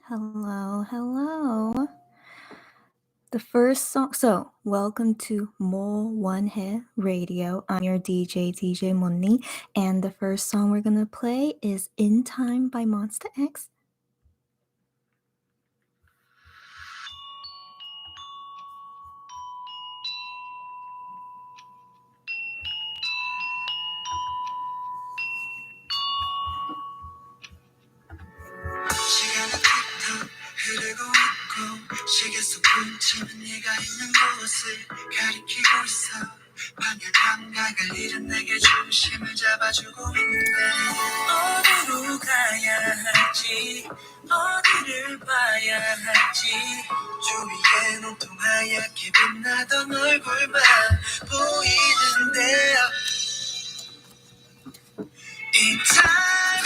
Hello, hello. The first song. So, welcome to MoWonHae Radio. I'm your DJ Monni, and the first song we're gonna play is "In Time" by Monster X. 시간은 틱톡 흐르고 있고 시계 속 분침은 네가 있는 곳을 가리키고 있어 방향 감각을 잃은 내게 중심을 잡아주고 있는데 어디로 가야 할지 어디를 봐야 할지 주위엔 온통 하얗게 빛나던 얼굴만 보이는데 In time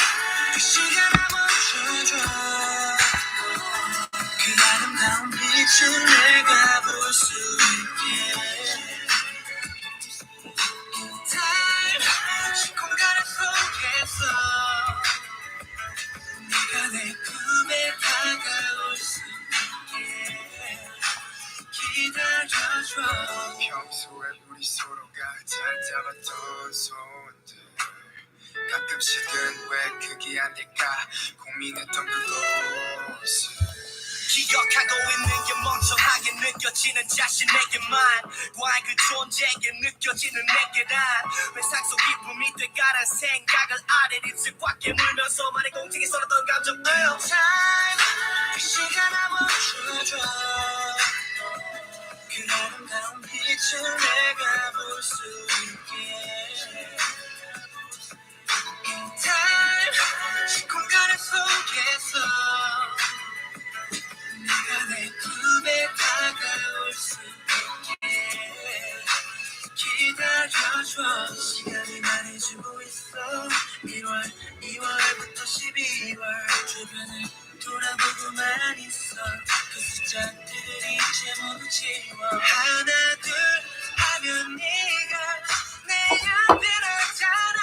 그 시간을 멈춰줘 그 아름다운 빛을 내가 볼 수 있게 In time 공간을 속에서 네가 내 품에 다가올 수 있게 기다려줘 평소에 우리 서로가 잘 잡았던 손들 가끔씩은 왜 그게 아닐까 고민했던 그곳을 기억하고 있는 게 멍청하게 느껴지는 자신에게만 과연 그 존재에 느껴지는 내게란 왜 상속 기쁨이 돼가란 생각을 아래리지 꽉 깨물면서 말의 공중에 쏟았던 감정들 그 시간을 멈춰줘 그 아름다운 빛을 내가 볼 수 있게 In time 공간을 속에서 네가 내 품에 다가올 수 있게 기다려줘 시간이 말해주고 있어 1월 2월부터 12월 주변을 돌아보고만 있어 그 숫자들을 이제 모두 지워 하나 둘 하면 네가 내 옆에 나잖아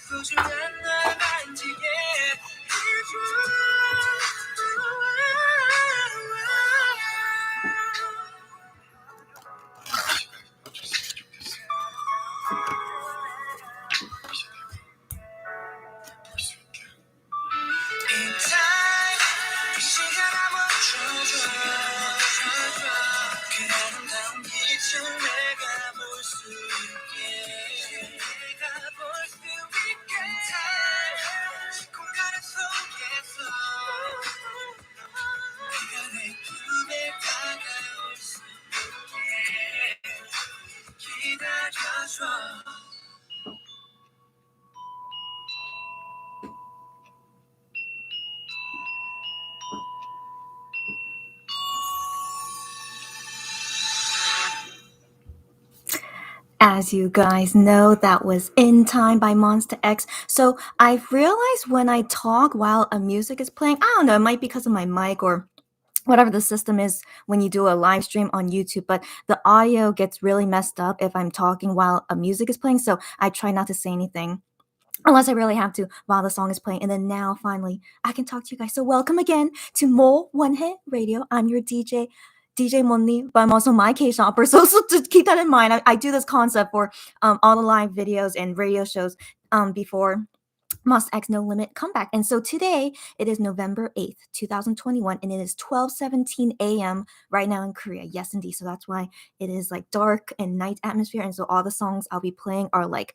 소중한 널 만지게 해줘 In time 그 시간을 멈춰줘 그 아름다운 빛을 내가 볼 수 있게 내가 볼 수 있게 time 공간을 속에서 네가 내 품에 다가올 수 있게 기다려줘 As you guys know, that was In Time by Monster X. So I've realized when I talk while a music is playing, I don't know, it might be because of my mic or whatever the system is when you do a live stream on YouTube, but the audio gets really messed up if I'm talking while a music is playing. So I try not to say anything unless I really have to while the song is playing. And then now finally I can talk to you guys. So welcome again to MoWonHae Radio. I'm your DJ Monni, but I'm also my K-shopper. So to keep that in mind, I do this concept for all the live videos and radio shows before Must X No Limit comeback. And so today it is November 8th, 2021, and it is 12:17 a.m. right now in Korea. Yes, indeed. So that's why it is like dark and night atmosphere. And so all the songs I'll be playing are like,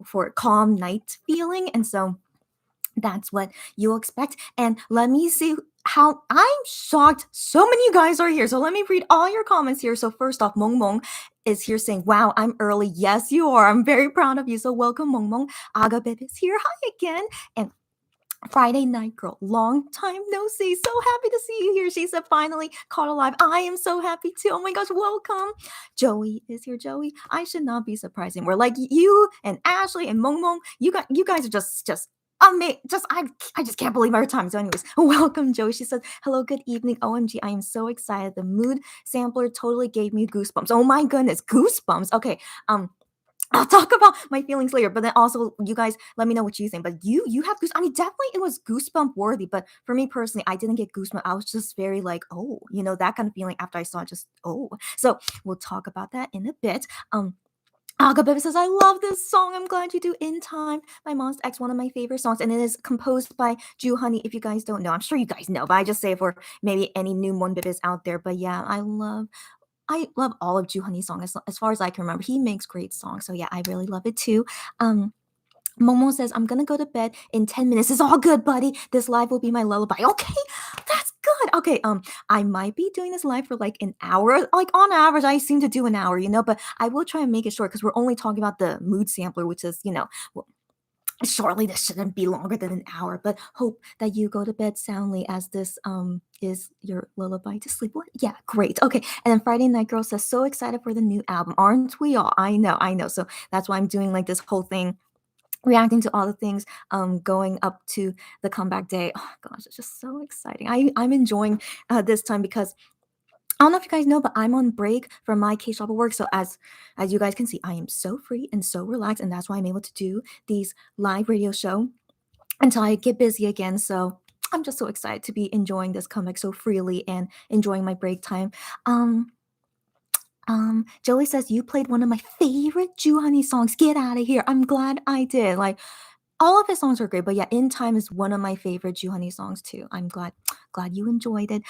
for calm night feeling. And so that's what you'll expect. And let me see how I'm shocked so many guys are here. So let me read all your comments here. So first off, Mong is here saying, wow, I'm early. Yes, you are. I'm very proud of you. So welcome, Mong. Agabeb is here. Hi again. And Friday Night Girl, long time no see. So happy to see you here. She said, finally caught alive. I am so happy too. Oh my gosh, welcome. Joey is here. Joey, I should not be surprised anymore. Like you and Ashley and Mong, you guys are just I just can't believe our time. So, anyways, welcome, Joey. She said, hello, good evening. OMG, I am so excited. The mood sampler totally gave me goosebumps. Oh my goodness, goosebumps. Okay. I'll talk about my feelings later, but then also you guys let me know what you think. But you have goose. I mean, definitely it was goosebump worthy. But for me personally, I didn't get goosebump. I was just very like, oh, that kind of feeling after I saw it. Just oh. So we'll talk about that in a bit. Aga says, I love this song. I'm glad you do In Time by Monsta X, one of my favorite songs. And it is composed by Ju Honey. If you guys don't know, I'm sure you guys know, but I just say it for maybe any new Monbibis out there. But yeah, I love all of Ju Honey's songs as far as I can remember. He makes great songs. So yeah, I really love it too. Um, Momo says, I'm gonna go to bed in 10 minutes. It's all good, buddy. This live will be my lullaby. Okay, that's good. Okay, I might be doing this live for like an hour. Like on average, I seem to do an hour, but I will try and make it short because we're only talking about the mood sampler, which is, well, shortly this shouldn't be longer than an hour. But hope that you go to bed soundly as this is your lullaby to sleep. What? Yeah, great. Okay, and then Friday Night Girl says, so excited for the new album, aren't we all? I know. So that's why I'm doing like this whole thing reacting to all the things going up to the comeback day. Oh gosh, it's just so exciting. I'm enjoying this time because I don't know if you guys know, but I'm on break from my K-shop work. So as you guys can see, I am so free and so relaxed, and that's why I'm able to do these live radio show until I get busy again. So I'm just so excited to be enjoying this comeback so freely and enjoying my break time. Um, Joey says you played one of my favorite Ju Honey songs. Get out of here. I'm glad I did. Like all of his songs are great, but yeah, In Time is one of my favorite Ju Honey songs too. I'm glad you enjoyed it.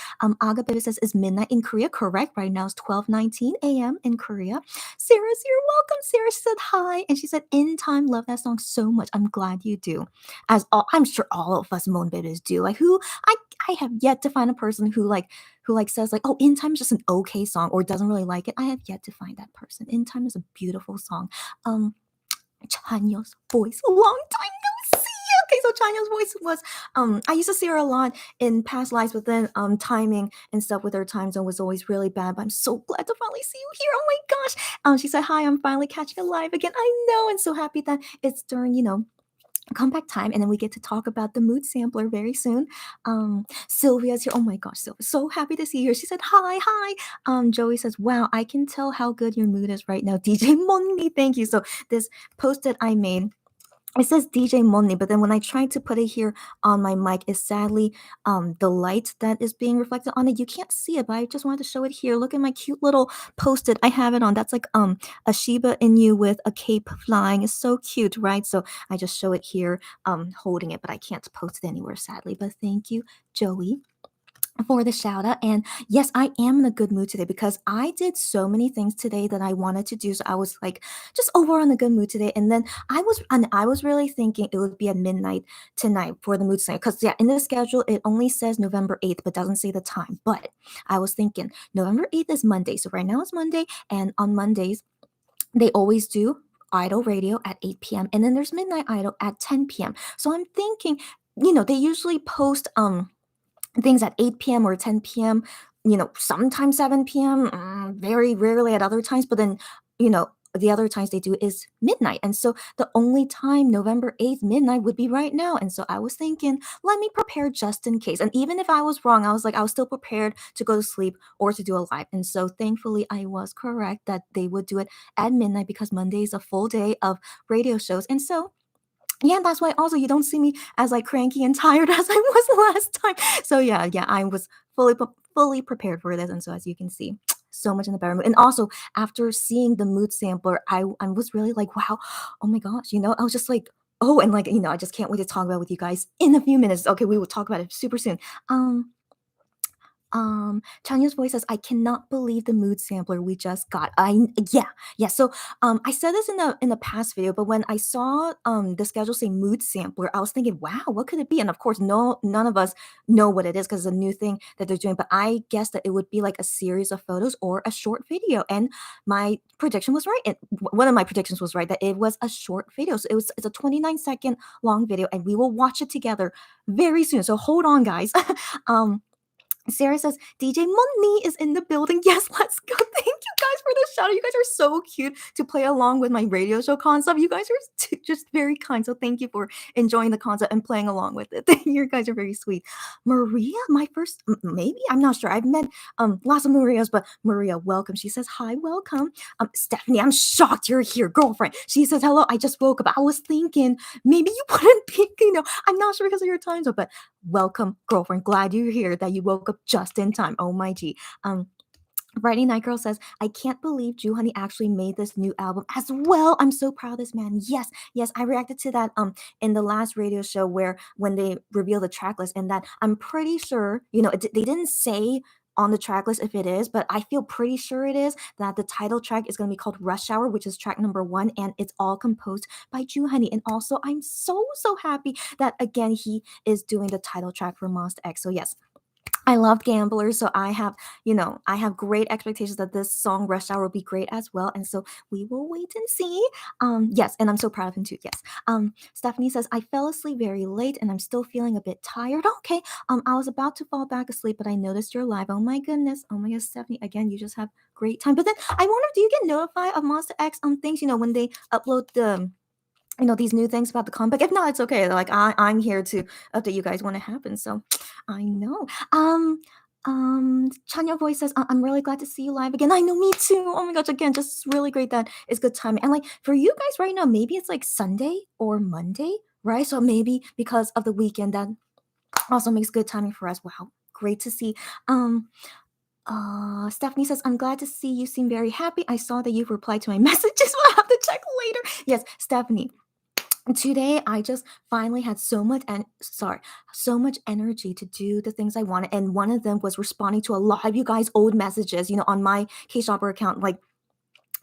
Aga Baby says, is midnight in Korea correct? Right now it's 12:19 a.m. in Korea. Sarah's you're welcome. Sarah said hi. And she said, In Time, love that song so much. I'm glad you do. I'm sure all of us Moon Babies do. Like I have yet to find a person who says like, oh, In Time is just an okay song or doesn't really like it. I have yet to find that person. In Time is a beautiful song. Chanyo's voice. A long time no see. Okay, so Chanyo's voice was I used to see her a lot in past lives, but then timing and stuff with her time zone was always really bad. But I'm so glad to finally see you here. Oh my gosh. She said, hi, I'm finally catching a live again. I know, and so happy that it's during, comeback time, and then we get to talk about the mood sampler very soon. Sylvia's here. Oh my gosh, Sylvia, so happy to see you. She said hi. Joey says, wow, I can tell how good your mood is right now, DJ Monni. Thank you. So this post that I made, it says DJ Monni, but then when I tried to put it here on my mic, is sadly the light that is being reflected on it. You can't see it, but I just wanted to show it here. Look at my cute little post-it. I have it on. That's like a Shiba Inu with a cape flying. It's so cute, right? So I just show it here, holding it, but I can't post it anywhere, sadly. But thank you, Joey, for the shout out. And yes, I am in a good mood today because I did so many things today that I wanted to do. So I was like just overall in a good mood today. And then I was really thinking it would be at midnight tonight for the mood singer. Because yeah, in the schedule it only says November 8th, but doesn't say the time. But I was thinking November 8th is Monday. So right now it's Monday, and on Mondays they always do Idol Radio at 8 p.m. And then there's Midnight Idol at 10 p.m. So I'm thinking, they usually post things at 8 p.m. or 10 p.m., sometimes 7 p.m., very rarely at other times, but then, the other times they do is midnight. And so the only time November 8th midnight would be right now. And so I was thinking, let me prepare just in case. And even if I was wrong, I was like, I was still prepared to go to sleep or to do a live. And so thankfully I was correct that they would do it at midnight because Monday is a full day of radio shows. And so yeah, that's why also you don't see me as like cranky and tired as I was last time. So yeah, I was fully prepared for this, and so as you can see, so much in the better mood. And also after seeing the mood sampler, I was really like, wow, oh my gosh, I was just like, oh, and like I just can't wait to talk about it with you guys in a few minutes. Okay, we will talk about it super soon. Chanya's voice says, "I cannot believe the mood sampler we just got." Yeah. So, I said this in the past video, but when I saw the schedule say mood sampler, I was thinking, "Wow, what could it be?" And of course, none of us know what it is because it's a new thing that they're doing. But I guessed that it would be like a series of photos or a short video, and my prediction was right. One of my predictions was right that it was a short video. So it's a 29-second long video, and we will watch it together very soon. So hold on, guys. um Sarah says, DJ Money is in the building. Yes, let's go. Thank you guys for the shout out. You guys are so cute to play along with my radio show concept. You guys are just very kind. So thank you for enjoying the concept and playing along with it. You guys are very sweet. Maria, my first, maybe, I'm not sure. I've met lots of Marias, but Maria, welcome. She says, hi, welcome. Stephanie, I'm shocked you're here, girlfriend. She says, hello, I just woke up. I was thinking maybe you wouldn't be, I'm not sure because of your time zone, but welcome, girlfriend. Glad you're here, that you woke up just in time. Oh my G. Friday Night Girl says, I can't believe Ju Honey actually made this new album as well. I'm so proud of this man. Yes, yes. I reacted to that in the last radio show where when they reveal the track list, and that I'm pretty sure, they didn't say on the track list if it is, but I feel pretty sure it is, that the title track is going to be called Rush Hour, which is track number 1, and it's all composed by Ju Honey. And also, I'm so happy that again he is doing the title track for Monster X. So yes, I loved Gamblers, so I have great expectations that this song Rush Hour will be great as well, and so we will wait and see. Yes, and I'm so proud of him too. Yes. Stephanie says, I fell asleep very late and I'm still feeling a bit tired. Okay. I was about to fall back asleep, but I noticed you're live. Oh my goodness. Oh my goodness, Stephanie. Again, you just have great time. But then I wonder, do you get notified of Monster X things? When they upload the these new things about the comeback. If not, it's okay. Like I'm here to update you guys when it happens. So I know. Chanya Voice says, I'm really glad to see you live again. I know, me too. Oh my gosh, again, just really great that it's good timing. And like for you guys right now, maybe it's like Sunday or Monday, right? So maybe because of the weekend, that also makes good timing for us. Wow, great to see. Stephanie says, I'm glad to see you seem very happy. I saw that you've replied to my messages. I'll have to check later. Yes, Stephanie. Today I just finally had so much energy to do the things I wanted, and one of them was responding to a lot of you guys old messages on my K-Shopper account. Like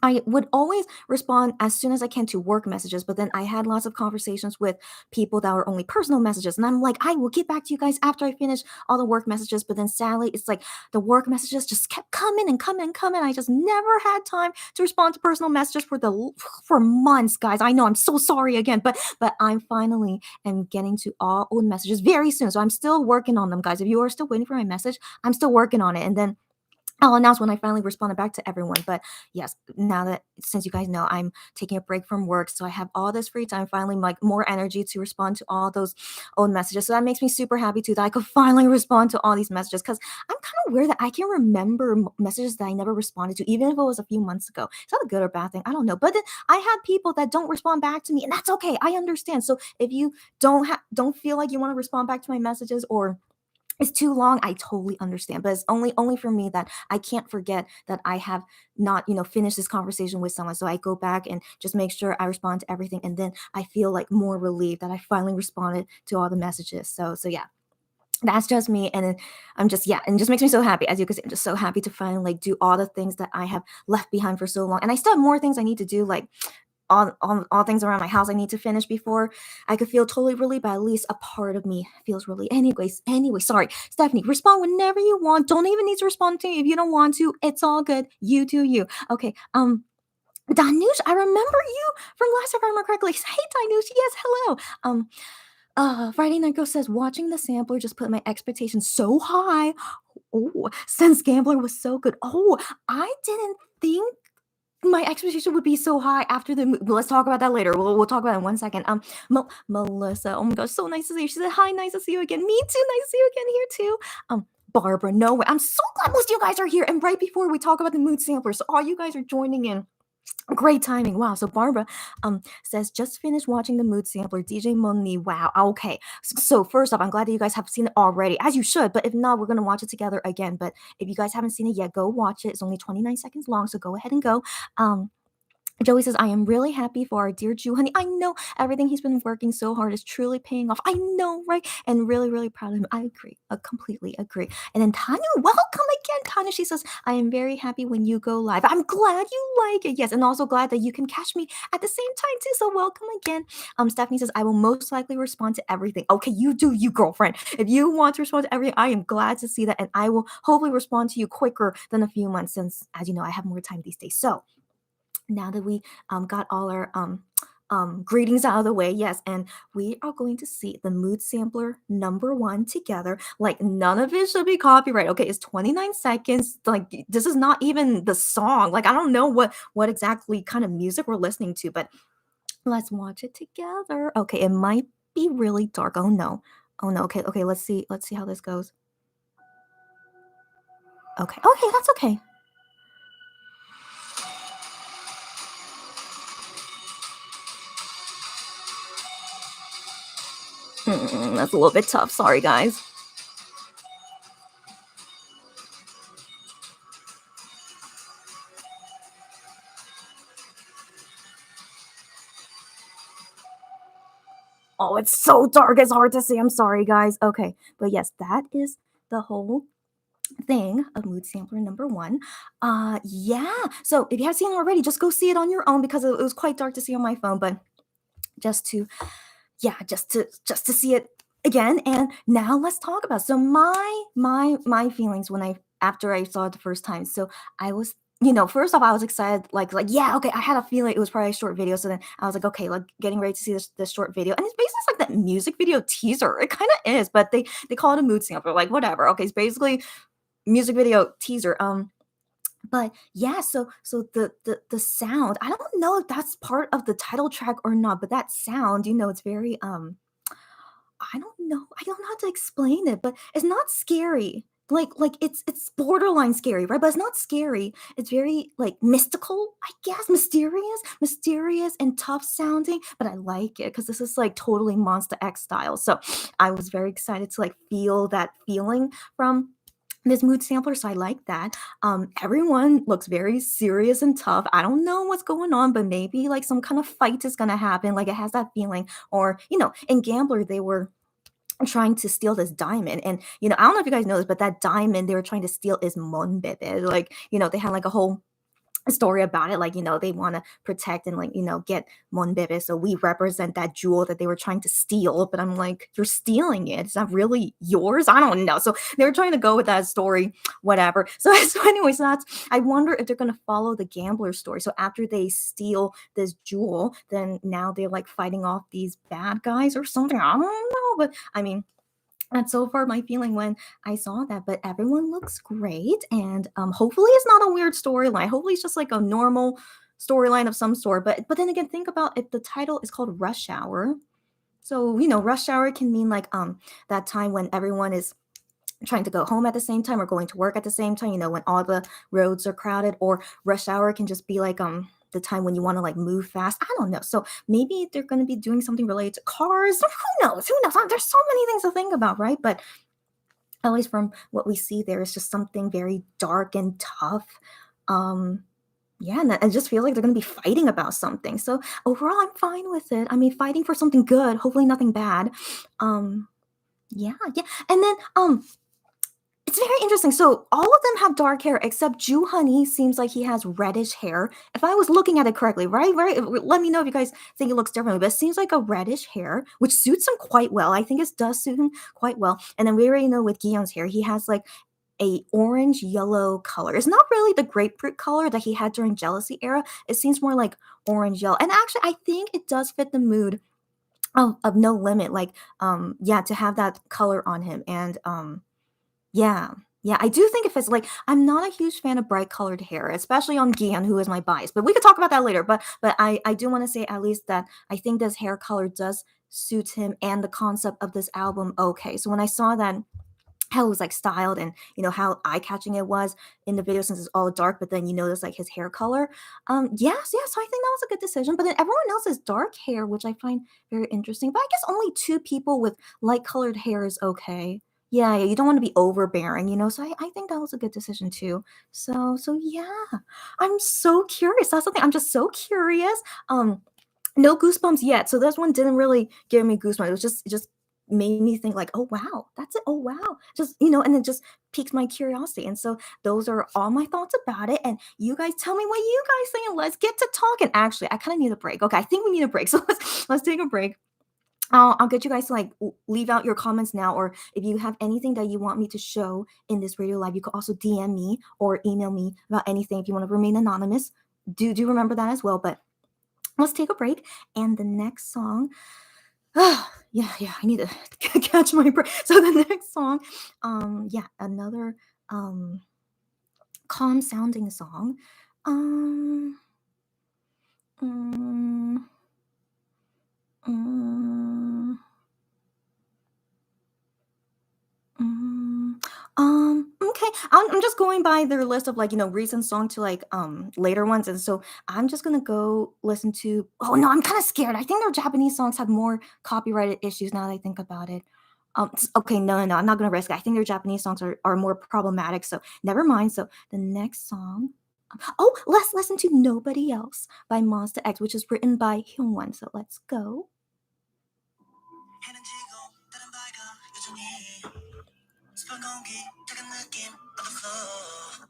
I would always respond as soon as I can to work messages, but then I had lots of conversations with people that were only personal messages. And I'm like, I will get back to you guys after I finish all the work messages. But then sadly, it's like the work messages just kept coming and coming and coming. I just never had time to respond to personal messages for months, guys. I know, I'm so sorry again, but I'm finally am getting to all old messages very soon. So I'm still working on them, guys. If you are still waiting for my message, I'm still working on it. And then I'll announce when I finally responded back to everyone. But yes, now that since you guys know I'm taking a break from work, so I have all this free time, finally like more energy to respond to all those old messages. So that makes me super happy too that I could finally respond to all these messages, because I'm kind of weird that I can remember messages that I never responded to, even if it was a few months ago. Is that a good or bad thing? I don't know. But then I have people that don't respond back to me, and that's okay. I understand. So if you don't feel like you want to respond back to my messages, or it's too long, I totally understand. But it's only for me that I can't forget that I have not finished this conversation with someone. So I go back and just make sure I respond to everything, and then I feel like more relieved that I finally responded to all the messages. So yeah, that's just me. And then I'm just, yeah, and it just makes me so happy. As you can see, I'm just so happy to finally like do all the things that I have left behind for so long. And I still have more things I need to do, like all things around my house I need to finish before I could feel totally relieved, but at least a part of me feels relieved. Anyway, sorry. Stephanie, respond whenever you want. Don't even need to respond to me if you don't want to. It's all good. You do you. Okay. Danush, I remember you from last time, if I remember correctly. Hey, Danush, yes, hello. Friday Night Girl says, watching the sampler just put my expectations so high. Oh, since Gambler was so good. Oh, I didn't think my expectation would be so high after the let's talk about that later. We'll talk about it in 1 second. Melissa, oh my gosh, so nice to see you. She said, hi, nice to see you again. Me too, nice to see you again here too. Barbara, no way. I'm so glad most of you guys are here. And right before we talk about the mood sampler, so all you guys are joining in. Great timing. Wow. So Barbara says, just finished watching the mood sampler, DJ Money. Wow. Okay. So first off, I'm glad that you guys have seen it already, as you should. But if not, we're gonna watch it together again. But if you guys haven't seen it yet, go watch it. It's only 29 seconds long, so go ahead and go. Joey says, I am really happy for our dear Jew honey. I know everything he's been working so hard is truly paying off. I know, right? And really, really proud of him. I agree. I completely agree. And then Tanya, welcome again. Tanya, she says, I am very happy when you go live. I'm glad you like it. Yes, and also glad that you can catch me at the same time too. So welcome again. Stephanie says, I will most likely respond to everything. Okay, you do you, girlfriend. If you want to respond to everything, I am glad to see that. And I will hopefully respond to you quicker than a few months, since, as you know, I have more time these days. So now that we got all our greetings out of the way, yes, and we are going to see the mood sampler number one together. Like, none of it should be copyright. Okay, it's 29 seconds. Like, this is not even the song. Like, I don't know what exactly kind of music we're listening to, but let's watch it together. Okay, it might be really dark. Oh no. Oh no. Okay, okay, let's see how this goes. Okay. Okay, that's okay. That's a little bit tough. Sorry, guys. Oh, it's so dark. It's hard to see. I'm sorry, guys. Okay, but yes, that is the whole thing of mood sampler number one. Yeah. So if you haven't seen it already, just go see it on your own because it was quite dark to see on my phone. But just to yeah, just to see it again. And now let's talk about so my feelings when I after I saw it the first time. So I was first off, I was excited, yeah, okay. I had a feeling it was probably a short video, so then I was like, okay, like getting ready to see this short video, and it's basically like that music video teaser. It kind of is, but they call it a mood sampler, like whatever. Okay, it's basically music video teaser. But yeah, so the sound, I don't know if that's part of the title track or not, but that sound, it's very I don't know how to explain it, but it's not scary. Like it's borderline scary, right? But it's not scary. It's very like mystical, I guess, mysterious and tough sounding, but I like it because this is like totally Monster X style. So I was very excited to like feel that feeling from this mood sampler, so I like that. Everyone looks very serious and tough. I don't know what's going on, but maybe like some kind of fight is gonna happen. Like it has that feeling. Or in Gambler, they were trying to steal this diamond, and I don't know if you guys know this, but that diamond they were trying to steal is Monbebe. Like they had like a whole story about it, like they want to protect and like get Monbebe, so we represent that jewel that they were trying to steal. But I'm like, you're stealing it, is that really yours? I don't know. So they were trying to go with that story, whatever. So anyways, that's, I wonder if they're going to follow the Gambler story. So after they steal this jewel, then now they're like fighting off these bad guys or something. I don't know, but I mean, that's so far my feeling when I saw that. But everyone looks great, and hopefully it's not a weird storyline. Hopefully it's just like a normal storyline of some sort. But then again, think about if the title is called Rush Hour. So rush hour can mean like that time when everyone is trying to go home at the same time or going to work at the same time, when all the roads are crowded. Or rush hour can just be like the time when you want to like move fast. I don't know. So maybe they're going to be doing something related to cars. Who knows? There's so many things to think about, right? But at least from what we see there, it's just something very dark and tough. Yeah, and I just feel like they're going to be fighting about something. So overall, I'm fine with it. I mean, fighting for something good, hopefully nothing bad. Yeah, yeah. And then it's very interesting. So all of them have dark hair except Ju Honey seems like he has reddish hair. If I was looking at it correctly, right? Right. Let me know if you guys think it looks differently, but it seems like a reddish hair, which suits him quite well. I think it does suit him quite well. And then we already know with Guillaume's hair, he has like a orange yellow color. It's not really the grapefruit color that he had during Jealousy era. It seems more like orange yellow. And actually, I think it does fit the mood of No Limit. Like, yeah, to have that color on him. And yeah. Yeah, I do think if it's like, I'm not a huge fan of bright colored hair, especially on Gian, who is my bias. But we could talk about that later. But I do want to say at least that I think this hair color does suit him and the concept of this album okay. So when I saw that how it was like styled and how eye-catching it was in the video since it's all dark, but then you notice like his hair color. Yes, so I think that was a good decision. But then everyone else has dark hair, which I find very interesting. But I guess only two people with light colored hair is okay. Yeah, yeah, you don't want to be overbearing, so I think that was a good decision too. So yeah, I'm so curious. That's the thing, I'm just so curious. No goosebumps yet, so this one didn't really give me goosebumps. It just made me think like, oh wow, that's it. Oh wow, just and it just piques my curiosity. And so those are all my thoughts about it. And you guys tell me what you guys think, and let's get to talking. Actually, I kind of need a break. Okay, I think we need a break, so let's take a break. I'll get you guys to like leave out your comments now, or if you have anything that you want me to show in this radio live, you could also DM me or email me about anything if you want to remain anonymous. Do remember that as well. But let's take a break. And the next song, yeah, I need to catch my breath. So the next song, yeah, another calm sounding song. Um, mm, mm, Mm, okay. I'm just going by their list of like, recent song to like later ones. And so I'm just gonna go listen to oh no, I'm kind of scared. I think their Japanese songs have more copyrighted issues now that I think about it. Okay, no, I'm not gonna risk it. I think their Japanese songs are more problematic, so never mind. So the next song. Oh, let's listen to Nobody Else by Monster X, which is written by Hyungwon. So let's go. 습한 공기 작은 느낌 of the flow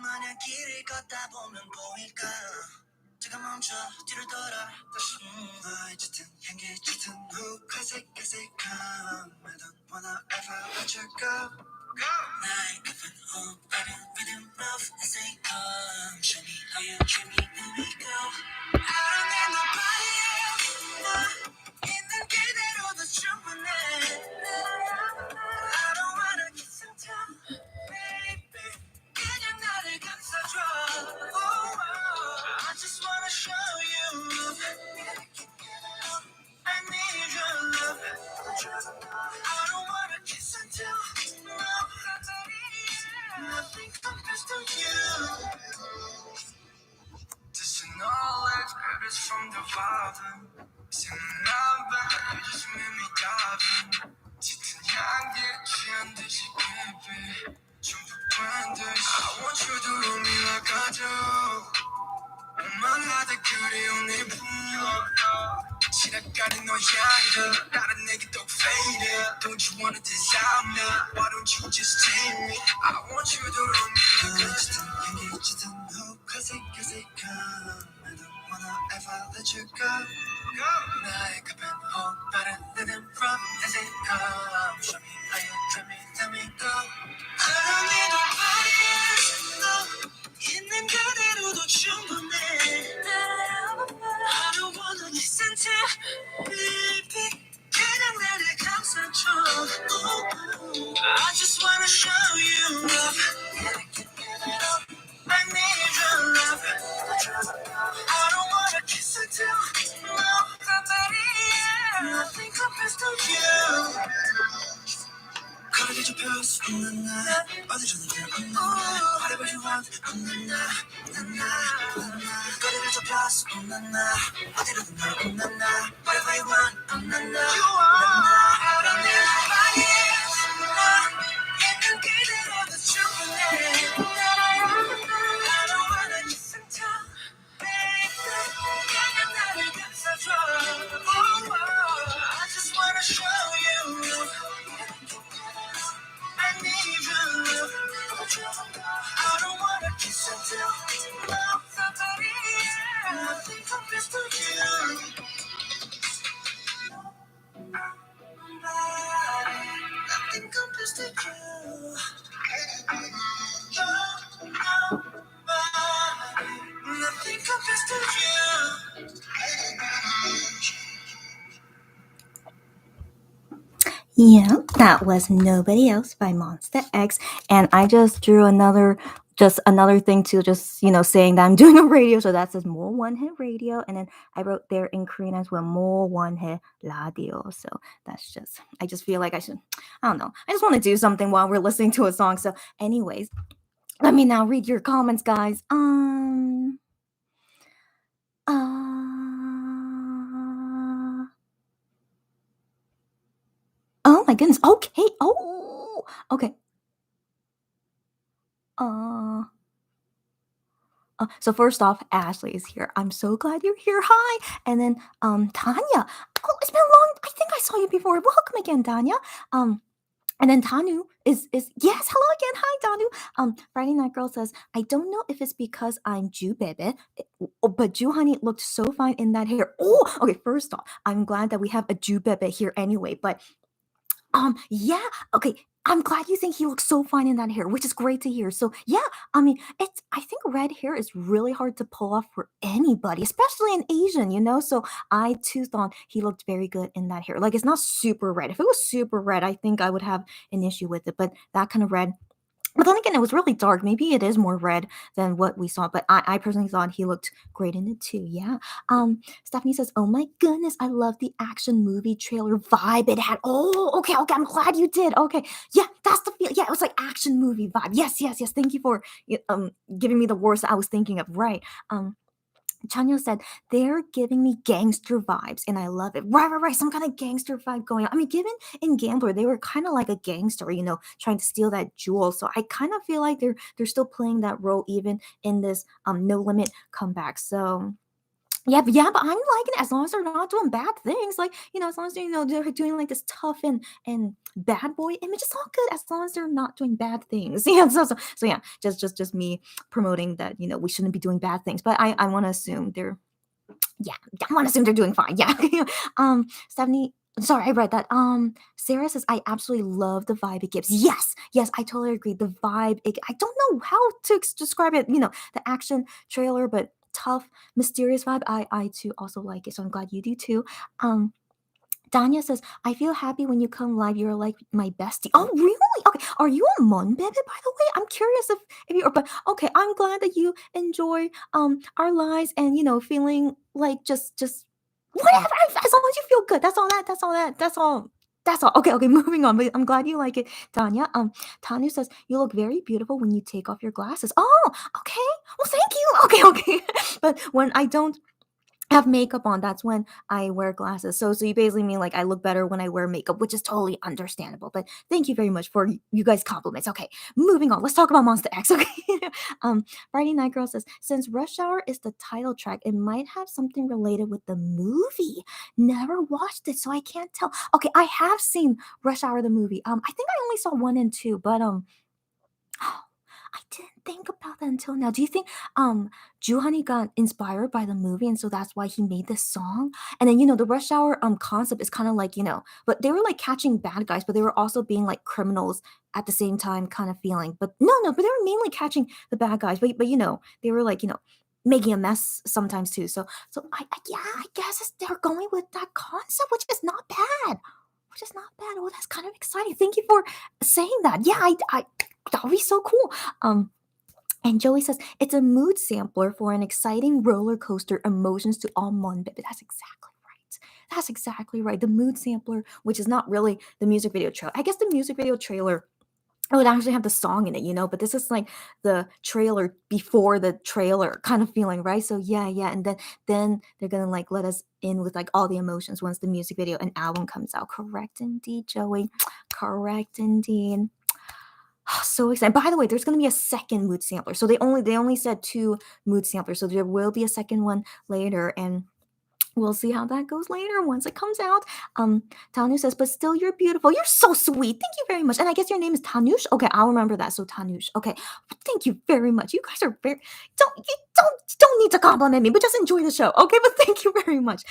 만약 길을 걷다 보면 보일까 잠깐 멈춰 뒤를 돌아 다시 너의 짙은 향기 짙은 후 가색가색함 I don't wanna ever let you go 나의 급한 호흡 빠른 rhythm of as they come Show me how you treat me let me go I don't need nobody else 나 있는 그대로도 충분해 I don't wanna kiss and tell baby 그냥 나를 감싸줘 oh, oh. I just wanna show you love I need your love I don't wanna kiss and tell no nothing compares to you This knowledge is from the Father. 생각나봐 you just made me dive 짙은 향기 취한 듯이 baby 전부 듯이 I want you to hold me like I do 오만하다 그리운 네 품격 지나가는 너의 향기를 나는 내게 또 faded Don't you wanna desire me Why don't you just take me I want you to hold me like I do 향기 짙은 후 가색가색한 I don't wanna ever let you go 나의 급한 호흡 빠른 rhythm from as it comes Show me how you treat me let me go I don't need nobody else no 있는 그대로도 충분해 I don't wanna listen to baby 그냥 나를 감싸줘 Ooh, I just wanna show you love I need your love I don't wanna kiss and tell No, nothing compares to you 거리를 좁혀 없는 나 어디서든 별 없는 나 바라볼 수 없는 나 거리를 좁혀 없는 나 어디로든 별 없는 나 Whatever you want 없는 나 You are out of me nobody else 나 있는 그대로도 충분해 I don't wanna listen to baby 그냥 나를 감싸줘 oh, I just wanna show you I need your love. I don't wanna kiss and tell. Love somebody else. Nothing compares to you. Nothing compares to you. Nothing compares to you. Yeah, that was Nobody Else by Monster X. And I just drew another thing to just, saying that I'm doing a radio. So that says MoWonHae Radio. And then I wrote there in Korean as well, MoWonHae Radio. So I just feel like I don't know. I just want to do something while we're listening to a song. So, anyways, let me now read your comments, guys. Oh my goodness. Okay. Oh, okay. So first off, Ashley is here. I'm so glad you're here. Hi. And then Tanya. Oh, it's been long. I think I saw you before. Welcome again, Tanya. And then Tanu is yes, hello again. Hi, Tanu. Friday Night Girl says, I don't know if it's because I'm Jew baby, but Juhani looked so fine in that hair. Oh, okay. First off, I'm glad that we have a Jew baby here anyway. But yeah, okay. I'm glad you think he looks so fine in that hair, which is great to hear. So yeah, I mean, I think red hair is really hard to pull off for anybody, especially an Asian, you know? So I too thought he looked very good in that hair. Like it's not super red. If it was super red, I think I would have an issue with it. But that kind of red, but then again, it was really dark. Maybe it is more red than what we saw, but I personally thought he looked great in it too. Yeah. Stephanie says, "Oh my goodness, I love the action movie trailer vibe it had." Oh, okay, okay. I'm glad you did. Okay, yeah, that's the feel. Yeah, it was like action movie vibe. Yes, yes, yes. Thank you for giving me the words I was thinking of. Right. Chanyo said, "They're giving me gangster vibes, and I love it." Right, right, right. Some kind of gangster vibe going on. I mean, given in Gambler, they were kind of like a gangster, trying to steal that jewel. So I kind of feel like they're still playing that role even in this No Limit comeback. So yeah, but I'm liking it as long as they're not doing bad things. Like, as long as they're doing like this tough and bad boy image, it's all good as long as they're not doing bad things. Yeah, so yeah, just me promoting that, we shouldn't be doing bad things. But I want to assume they're yeah, I want to assume they're doing fine. Yeah. Stephanie, sorry, I read that. Sarah says, "I absolutely love the vibe it gives." Yes, yes, I totally agree. The vibe, I don't know how to describe it, the action trailer, but tough, mysterious vibe. I too also like it. So I'm glad you do too. Um, Danya says, "I feel happy when you come live. You're like my bestie." Oh, really? Okay. Are you a Mon Bebe, by the way? I'm curious if you are, but okay, I'm glad that you enjoy our lives and feeling like just whatever. As long as you feel good. That's all. Okay, okay, moving on. But I'm glad you like it, Tanya. Tanya says, "You look very beautiful when you take off your glasses." Oh, okay. Well, thank you. Okay, okay. But when I don't have makeup on, that's when I wear glasses. So you basically mean like I look better when I wear makeup, which is totally understandable. But thank you very much for you guys' compliments. Okay, moving on. Let's talk about Monster X. Okay. Friday Night Girl says, "Since Rush Hour is the title track, it might have something related with the movie. Never watched it, so I can't tell." Okay, I have seen Rush Hour the movie. I think I only saw one and two, but oh, I didn't think about that until now. Do you think Juhani got inspired by the movie and so that's why he made this song? And then the Rush Hour concept is kind of like, but they were like catching bad guys, but they were also being like criminals at the same time kind of feeling. But no, but they were mainly catching the bad guys. But they were like, making a mess sometimes too. So yeah, I guess they're going with that concept, which is not bad. Which is not bad. Oh, that's kind of exciting. Thank you for saying that. Yeah, I that would be so cool. Um, and Joey says it's a mood sampler for an exciting roller coaster emotions to all Monbebe. That's exactly right. That's exactly right. The mood sampler, which is not really the music video trailer. I guess the music video trailer would actually have the song in it, but this is like the trailer before the trailer kind of feeling, right? So yeah, yeah, and then they're gonna like let us in with like all the emotions once the music video and album comes out. Correct indeed, Joey. Correct indeed. So excited. By the way, there's going to be a second mood sampler. So they only said two mood samplers. So there will be a second one later and we'll see how that goes later once it comes out. Tanu says, "But still you're beautiful." You're so sweet. Thank you very much. And I guess your name is Tanush. Okay, I'll remember that. So Tanush. Okay. Thank you very much. You guys are very don't need to compliment me, but just enjoy the show. Okay, but thank you very much.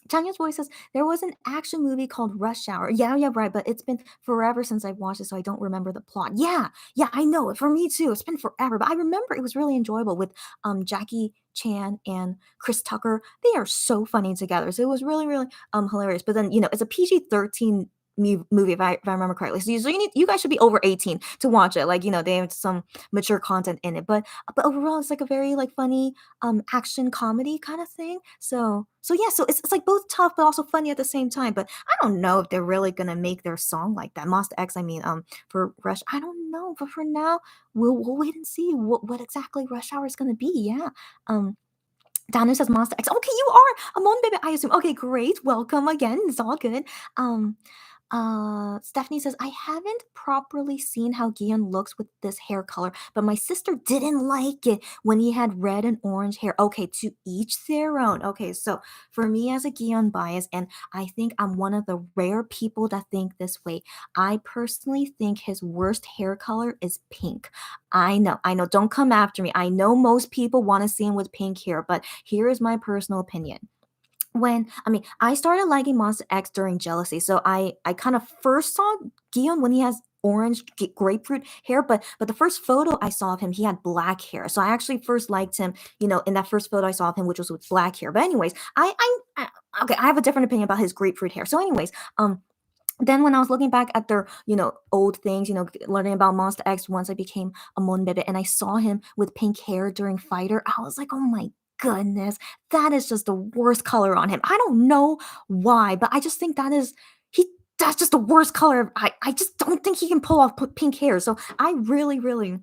Tanya's voice says there was an action movie called Rush Hour. Yeah, yeah, right. But it's been forever since I've watched it, so I don't remember the plot. Yeah, yeah, I know it. For me too, it's been forever. But I remember it was really enjoyable with Jackie Chan and Chris Tucker. They are so funny together. So it was really, really hilarious. But then it's a PG-13 movie if I remember correctly. So you guys should be over 18 to watch it. Like they have some mature content in it. But overall, it's like a very like funny action comedy kind of thing. So yeah, so it's like both tough but also funny at the same time. But I don't know if they're really gonna make their song like that. Monster X, I mean, for Rush, I don't know. But for now, we'll wait and see what exactly Rush Hour is gonna be. Yeah. Danu says Monster X. Okay, you are a Mon Baby, I assume. Okay, great. Welcome again. It's all good. Um, Stephanie says, "I haven't properly seen how Gian looks with this hair color, but my sister didn't like it when he had red and orange hair." Okay, to each their own. Okay, so for me as a Gian bias, and I think I'm one of the rare people that think this way, I personally think his worst hair color is pink. I know, don't come after me. I know most people want to see him with pink hair, but here is my personal opinion. when I started liking Monster X during Jealousy, so I kind of first saw Gion when he has orange grapefruit hair, but the first photo I saw of him, he had black hair. So I actually first liked him, in that first photo I saw of him, which was with black hair. But anyways, okay, I have a different opinion about his grapefruit hair. So anyways, then when I was looking back at their, old things, learning about Monster X once I became a Monbebe and I saw him with pink hair during Fighter, I was like, oh my goodness, that is just the worst color on him. I don't know why, but I just think he that's just the worst color. I just don't think he can pull off pink hair. So I really, really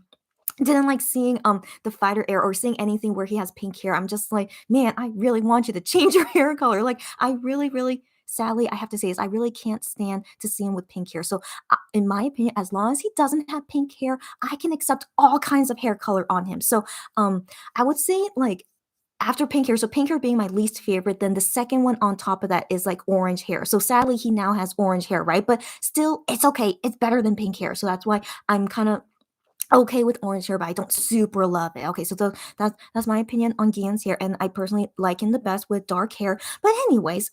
didn't like seeing the fighter air or seeing anything where he has pink hair. I'm just like, man, I really want you to change your hair color. Like, I really, really sadly I have to say is I really can't stand to see him with pink hair. So in my opinion, as long as he doesn't have pink hair, I can accept all kinds of hair color on him. So I would say like after pink hair, so pink hair being my least favorite, then the second one on top of that is like orange hair. So sadly, he now has orange hair, right? But still, it's okay. It's better than pink hair. So that's why I'm kind of okay with orange hair, but I don't super love it. Okay, so that's my opinion on Gian's hair, and I personally like him the best with dark hair. But anyways,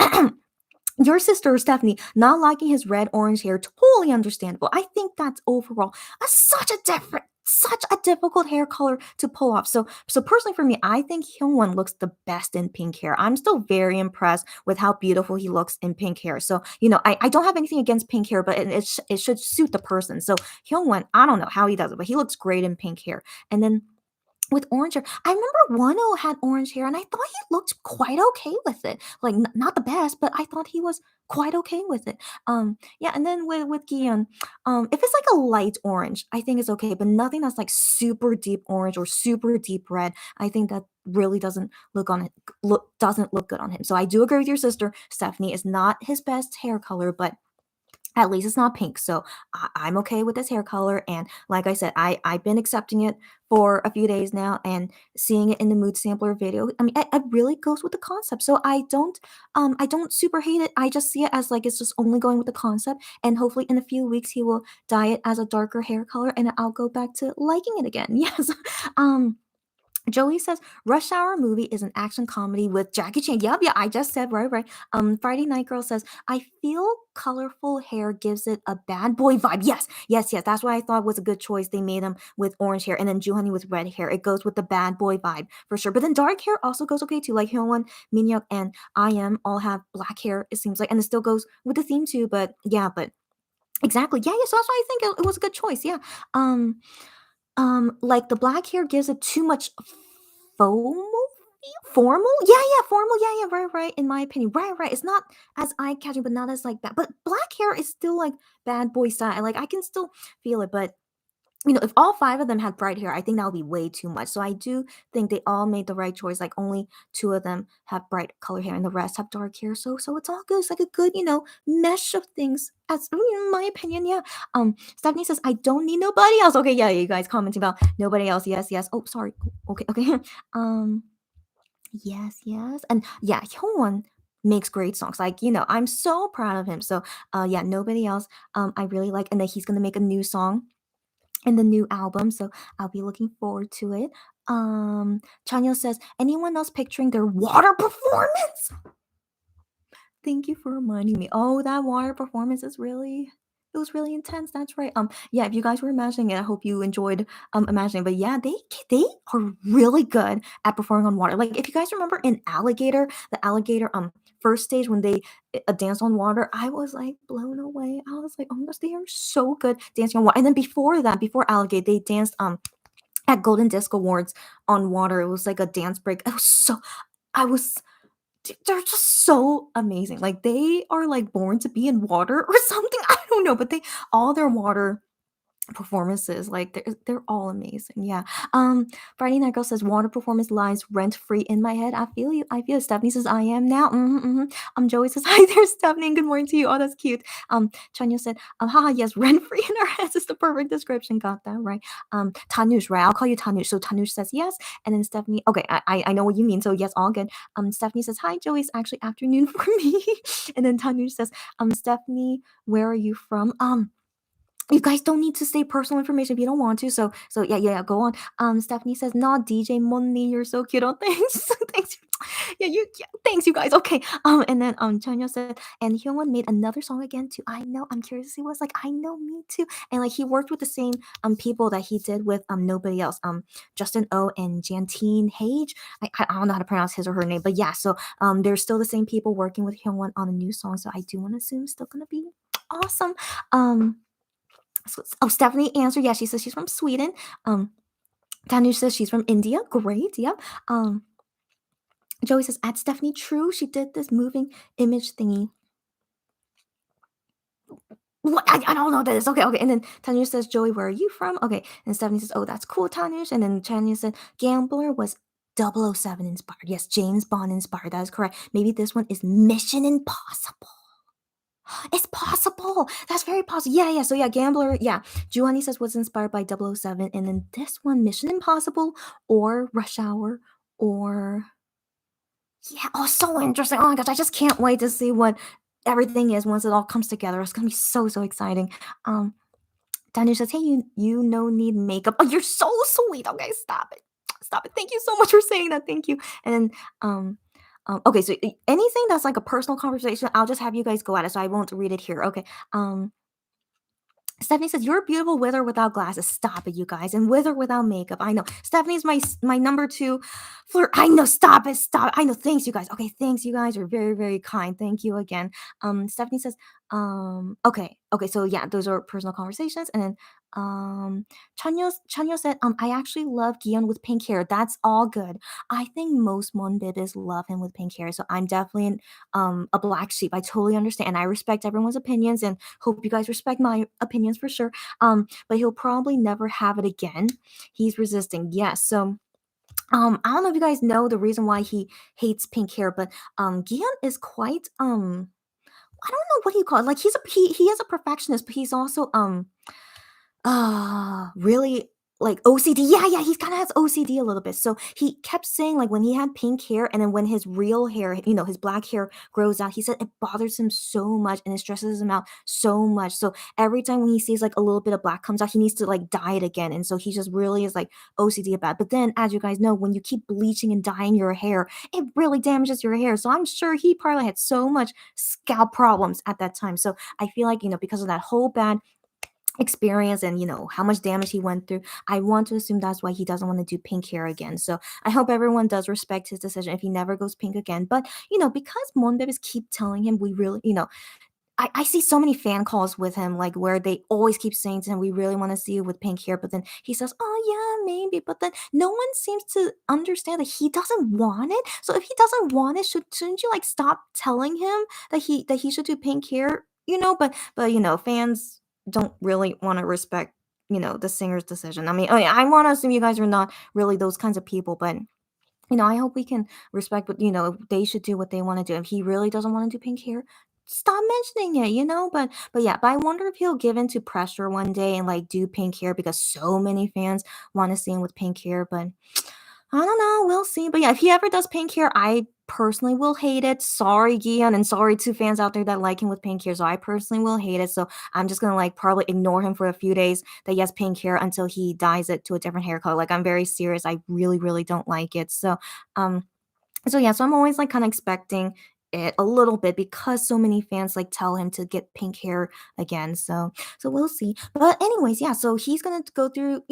your sister Stephanie not liking his red orange hair, totally understandable. I think that's overall such a difficult hair color to pull off. So personally for me, I think Hyungwon looks the best in pink hair. I'm still very impressed with how beautiful he looks in pink hair. So I don't have anything against pink hair, but it should suit the person. So Hyungwon, I don't know how he does it, but he looks great in pink hair. And then with orange hair, I remember Wano had orange hair, and I thought he looked quite okay with it. Like not the best, but I thought he was quite okay with it. Yeah, and then with Gion, if it's like a light orange, I think it's okay, but nothing that's like super deep orange or super deep red. I think that really doesn't look good on him. So I do agree with your sister. Stephanie is not his best hair color, but at least it's not pink. So I'm okay with this hair color. And like I said, I've been accepting it for a few days now and seeing it in the mood sampler video. I mean, it really goes with the concept. So I don't super hate it. I just see it as like it's just only going with the concept. And hopefully in a few weeks he will dye it as a darker hair color and I'll go back to liking it again. Yes. Um Joey says Rush Hour movie is an action comedy with Jackie Chan. Yep, yeah, I just said right, right. Friday Night Girl says I feel colorful hair gives it a bad boy vibe. Yes, yes, yes. That's why I thought was a good choice. They made him with orange hair, and then Juhani with red hair. It goes with the bad boy vibe for sure. But then dark hair also goes okay too. Like Hyunwon, Minhyuk, and I am all have black hair. It seems like, and it still goes with the theme too. But yeah, but exactly, yeah, yeah. So that's why I think it was a good choice. Yeah. Um, like the black hair gives it too much formal formal? Yeah, yeah, formal, yeah, yeah, right, right, in my opinion. Right, right. It's not as eye-catching, but not as like that. But black hair is still like bad boy style. Like I can still feel it, but if all five of them had bright hair, I think that would be way too much. So I do think they all made the right choice. Like only two of them have bright color hair and the rest have dark hair. So it's all good. It's like a good, mesh of things. As in my opinion, yeah. Stephanie says, I don't need nobody else. Okay, yeah, you guys commenting about nobody else. Yes, yes. Oh, sorry. Okay, okay. um, yes, yes. And yeah, Hyungwon makes great songs. Like, I'm so proud of him. So yeah, nobody else I really like. And then he's gonna make a new song in the new album, so I'll be looking forward to it. Chanyo says, anyone else picturing their water performance? Thank you for reminding me. Oh, that water performance is really it was really intense. That's right. Yeah, if you guys were imagining it, I hope you enjoyed imagining. But yeah, they are really good at performing on water. Like if you guys remember in Alligator, the Alligator first stage when they danced on water, I was like blown away. I was like, oh my gosh, they are so good dancing on water. And then before that, before Alligator, they danced at Golden Disc Awards on water. It was like a dance break. I was they're just so amazing. Like they are like born to be in water or something. I don't know, but they all their water performances like they're all amazing. Yeah. Friday Night Girl says water performance lies rent free in my head. I feel you. I feel Stephanie says I am now. Joey says hi there, Stephanie, and good morning to you. Oh, that's cute. Chanya said haha, yes, rent free in our heads is the perfect description. Got that right. Tanush, right? I'll call you Tanush. So Tanush says yes, and then Stephanie, okay, I know what you mean, so yes, all good. Stephanie says hi, Joey, it's actually afternoon for me. And then Tanush says Stephanie, where are you from? You guys don't need to say personal information if you don't want to. So yeah, go on. Stephanie says, "Not DJ Money, you're so cute." Oh, thanks, thanks. Yeah, thanks, you guys. Okay. And then Chanyo said, and Hyungwon made another song again too. I know. I'm curious to see what's like. I know, me too. And like he worked with the same people that he did with nobody else. Justin O and Jantine Hage. I don't know how to pronounce his or her name, but yeah. So they're still the same people working with Hyungwon on a new song. So I do want to assume it's still gonna be awesome. Um. Oh, Stephanie answered. Yeah, she says she's from Sweden. Um, Tanu says she's from India. Great. Yep. Joey says, at Stephanie, true. She did this moving image thingy. What? I don't know what that is. Okay. And then Tanya says, Joey, where are you from? Okay. And Stephanie says, oh, that's cool, Tanya. And then Tanya said, Gambler was 007 inspired. Yes, James Bond inspired. That is correct. Maybe this one is Mission Impossible. It's possible. That's very possible. Yeah. So yeah, Gambler. Yeah. Juani says was inspired by 007. And then this one, Mission Impossible or Rush Hour or yeah. Oh, so interesting. Oh my gosh. I just can't wait to see what everything is once it all comes together. It's gonna be so exciting. Um Daniel says, hey, you no need makeup. Oh, you're so sweet. Okay, stop it. Stop it. Thank you so much for saying that. Thank you. And then okay, so anything that's like a personal conversation, I'll just have you guys go at it. So I won't read it here. Okay. Stephanie says, "You're beautiful with or without glasses." Stop it, you guys. And with or without makeup. I know. Stephanie's my number two flirt. I know. Stop it. Stop. I know. Thanks, you guys. Okay, thanks, you guys. You're very kind. Thank you again. Stephanie says, okay. So yeah, those are personal conversations. And then Chanyo said, I actually love Gion with pink hair. That's all good. I think most Monbibis love him with pink hair. So I'm definitely a black sheep. I totally understand. And I respect everyone's opinions and hope you guys respect my opinions for sure. But he'll probably never have it again. He's resisting. Yes. So I don't know if you guys know the reason why he hates pink hair, but Gion is quite I don't know what he call it. Like he is a perfectionist, but he's also really like OCD. Yeah, he kind of has OCD a little bit. So he kept saying like when he had pink hair and then when his real hair, his black hair grows out, he said it bothers him so much and it stresses him out so much. So every time when he sees like a little bit of black comes out, he needs to like dye it again. And so he just really is like OCD about it. But then as you guys know, when you keep bleaching and dyeing your hair, it really damages your hair. So I'm sure he probably had so much scalp problems at that time. So I feel like, because of that whole bad experience and how much damage he went through, I want to assume that's why he doesn't want to do pink hair again. So I hope everyone does respect his decision if he never goes pink again. But because Monbebes keep telling him, we really, I see so many fan calls with him, like where they always keep saying to him, we really want to see you with pink hair. But then he says, oh, yeah, maybe. But then no one seems to understand that he doesn't want it. So if he doesn't want it, shouldn't you like stop telling him that he should do pink hair? But fans don't really want to respect, the singer's decision. I mean, I want to assume you guys are not really those kinds of people, but I hope we can respect what, they should do what they want to do. If he really doesn't want to do pink hair, stop mentioning it. But I wonder if he'll give in to pressure one day and like do pink hair because so many fans want to see him with pink hair. But I don't know. We'll see. But yeah, if he ever does pink hair, I personally will hate it. Sorry, Gian, and sorry to fans out there that like him with pink hair. So I personally will hate it. So I'm just gonna like probably ignore him for a few days that he has pink hair until he dyes it to a different hair color. Like I'm very serious. I really don't like it. Um so I'm always like kind of expecting it a little bit because so many fans like tell him to get pink hair again. So we'll see. But anyways, yeah, so he's gonna go through,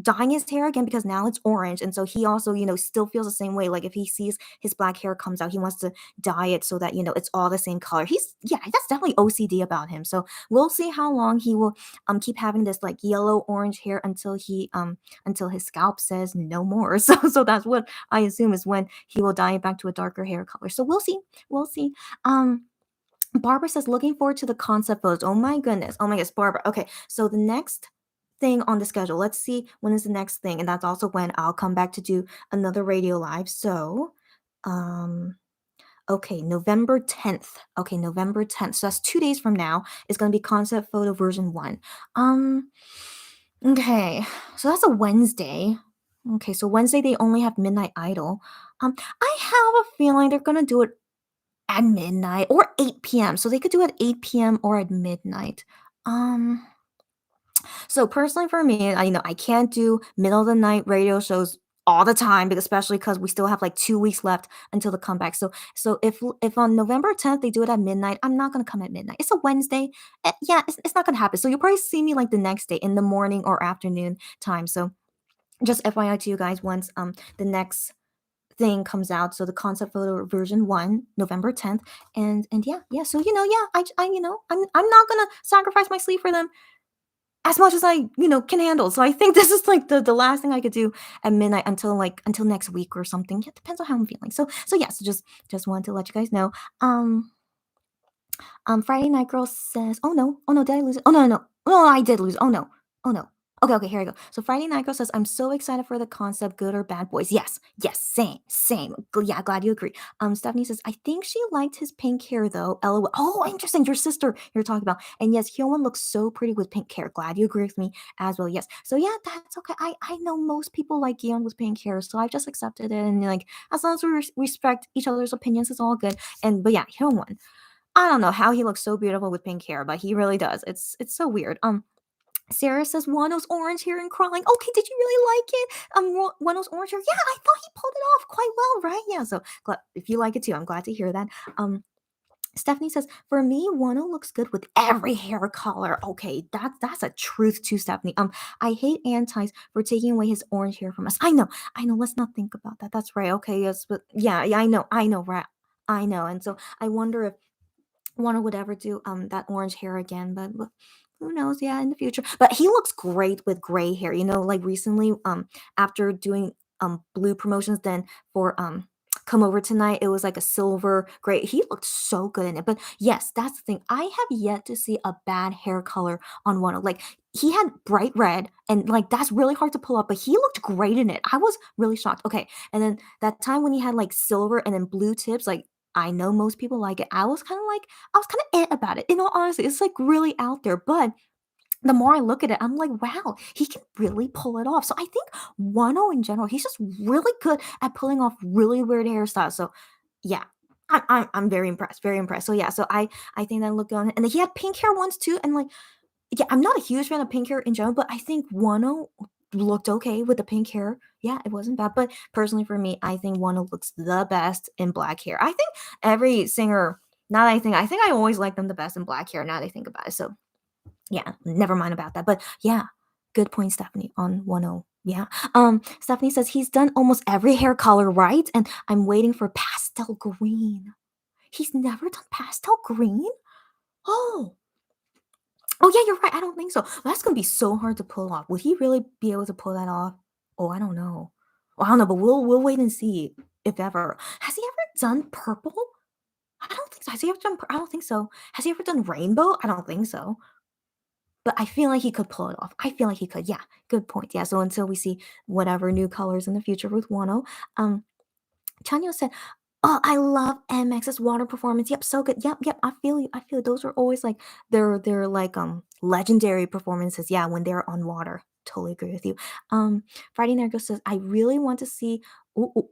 dyeing his hair again because now it's orange. And so he also, still feels the same way. Like if he sees his black hair comes out, he wants to dye it so that, it's all the same color. That's definitely OCD about him. So we'll see how long he will keep having this like yellow orange hair until his scalp says no more. So that's what I assume is when he will dye it back to a darker hair color. So we'll see. We'll see. Barbara says, looking forward to the concept photos. Oh my goodness. Oh my goodness, Barbara. Okay, so the next thing on the schedule. Let's see when is the next thing, and that's also when I'll come back to do another radio live. So, okay, November 10th. Okay, November 10th. So that's 2 days from now. It's gonna be concept photo version 1. Okay, so that's a Wednesday. Okay, so Wednesday they only have Midnight Idol. I have a feeling they're gonna do it at midnight or 8 p.m. So they could do it at 8 p.m. or at midnight. Um, So personally for me, I can't do middle of the night radio shows all the time, especially because we still have like 2 weeks left until the comeback. So if on November 10th they do it at midnight, I'm not gonna come at midnight. It's a Wednesday. Yeah, it's not gonna happen. So you'll probably see me like the next day in the morning or afternoon time. So just FYI to you guys once the next thing comes out. So the concept photo version 1, November 10th. And yeah. So yeah, I'm not gonna sacrifice my sleep for them as much as I can handle. So I think this is like the last thing I could do at midnight until next week or something. It depends on how I'm feeling. So yeah, so just wanted to let you guys know. Um Friday Night Girl says, oh no, did I lose it? Oh no, no, no, I did lose. Oh no, oh no. Okay, here I go. So Friday Night Girl says, I'm so excited for the concept, good or bad boys. Yes, same. Yeah, glad you agree. Stephanie says, I think she liked his pink hair though. LOL. Oh, interesting. Your sister you're talking about. And yes, Hyun looks so pretty with pink hair. Glad you agree with me as well. Yes. So yeah, that's okay. I know most people like Yeon with pink hair, so I've just accepted it. And like, as long as we respect each other's opinions, it's all good. But yeah, Hyun, I don't know how he looks so beautiful with pink hair, but he really does. It's so weird. Sarah says Wano's orange hair and crawling. Okay, did you really like it? Wano's orange hair. Yeah, I thought he pulled it off quite well, right? Yeah. So glad if you like it too, I'm glad to hear that. Stephanie says, for me, Wano looks good with every hair color. Okay, that's a truth too, Stephanie. I hate antis for taking away his orange hair from us. I know. Let's not think about that. That's right. Okay, yes, but yeah, I know, right? I know. And so I wonder if Wonder would ever do that orange hair again, but who knows? Yeah, in the future. But he looks great with gray hair. Like recently, after doing blue promotions, then for Come Over Tonight, it was like a silver gray. He looked so good in it. But yes, that's the thing. I have yet to see a bad hair color on one. Like he had bright red, and like that's really hard to pull up, but he looked great in it. I was really shocked. Okay, and then that time when he had like silver and then blue tips, like I know most people like it. I was kind of about it. In all honesty, it's like really out there. But the more I look at it, I'm like, wow, he can really pull it off. So I think Wano in general, he's just really good at pulling off really weird hairstyles. So yeah, I'm very impressed, very impressed. So yeah, so I think that look on it, and then he had pink hair once too, and like yeah, I'm not a huge fan of pink hair in general, but I think Wano looked okay with the pink hair. Yeah, it wasn't bad. But personally, for me, I think Wano looks the best in black hair. I think every singer. Now that I think I always like them the best in black hair. Now that I think about it, so yeah, never mind about that. But yeah, good point, Stephanie, on 10. Yeah. Stephanie says he's done almost every hair color right, and I'm waiting for pastel green. He's never done pastel green? Oh. Oh yeah, you're right. I don't think so. That's gonna be so hard to pull off. Would he really be able to pull that off? Oh, I don't know. Well, I don't know, but we'll wait and see if ever. Has he ever done purple? I don't think so. Has he ever done? I don't think so. Has he ever done rainbow? I don't think so. But I feel like he could pull it off. I feel like he could. Yeah, good point. Yeah. So until we see whatever new colors in the future with Wano, Chanyo said, "Oh, I love MX's water performance. Yep, so good. Yep. I feel you. I feel you. Those are always like they're like legendary performances. Yeah, when they're on water. Totally agree with you. Friday Nergo says, ooh, ooh,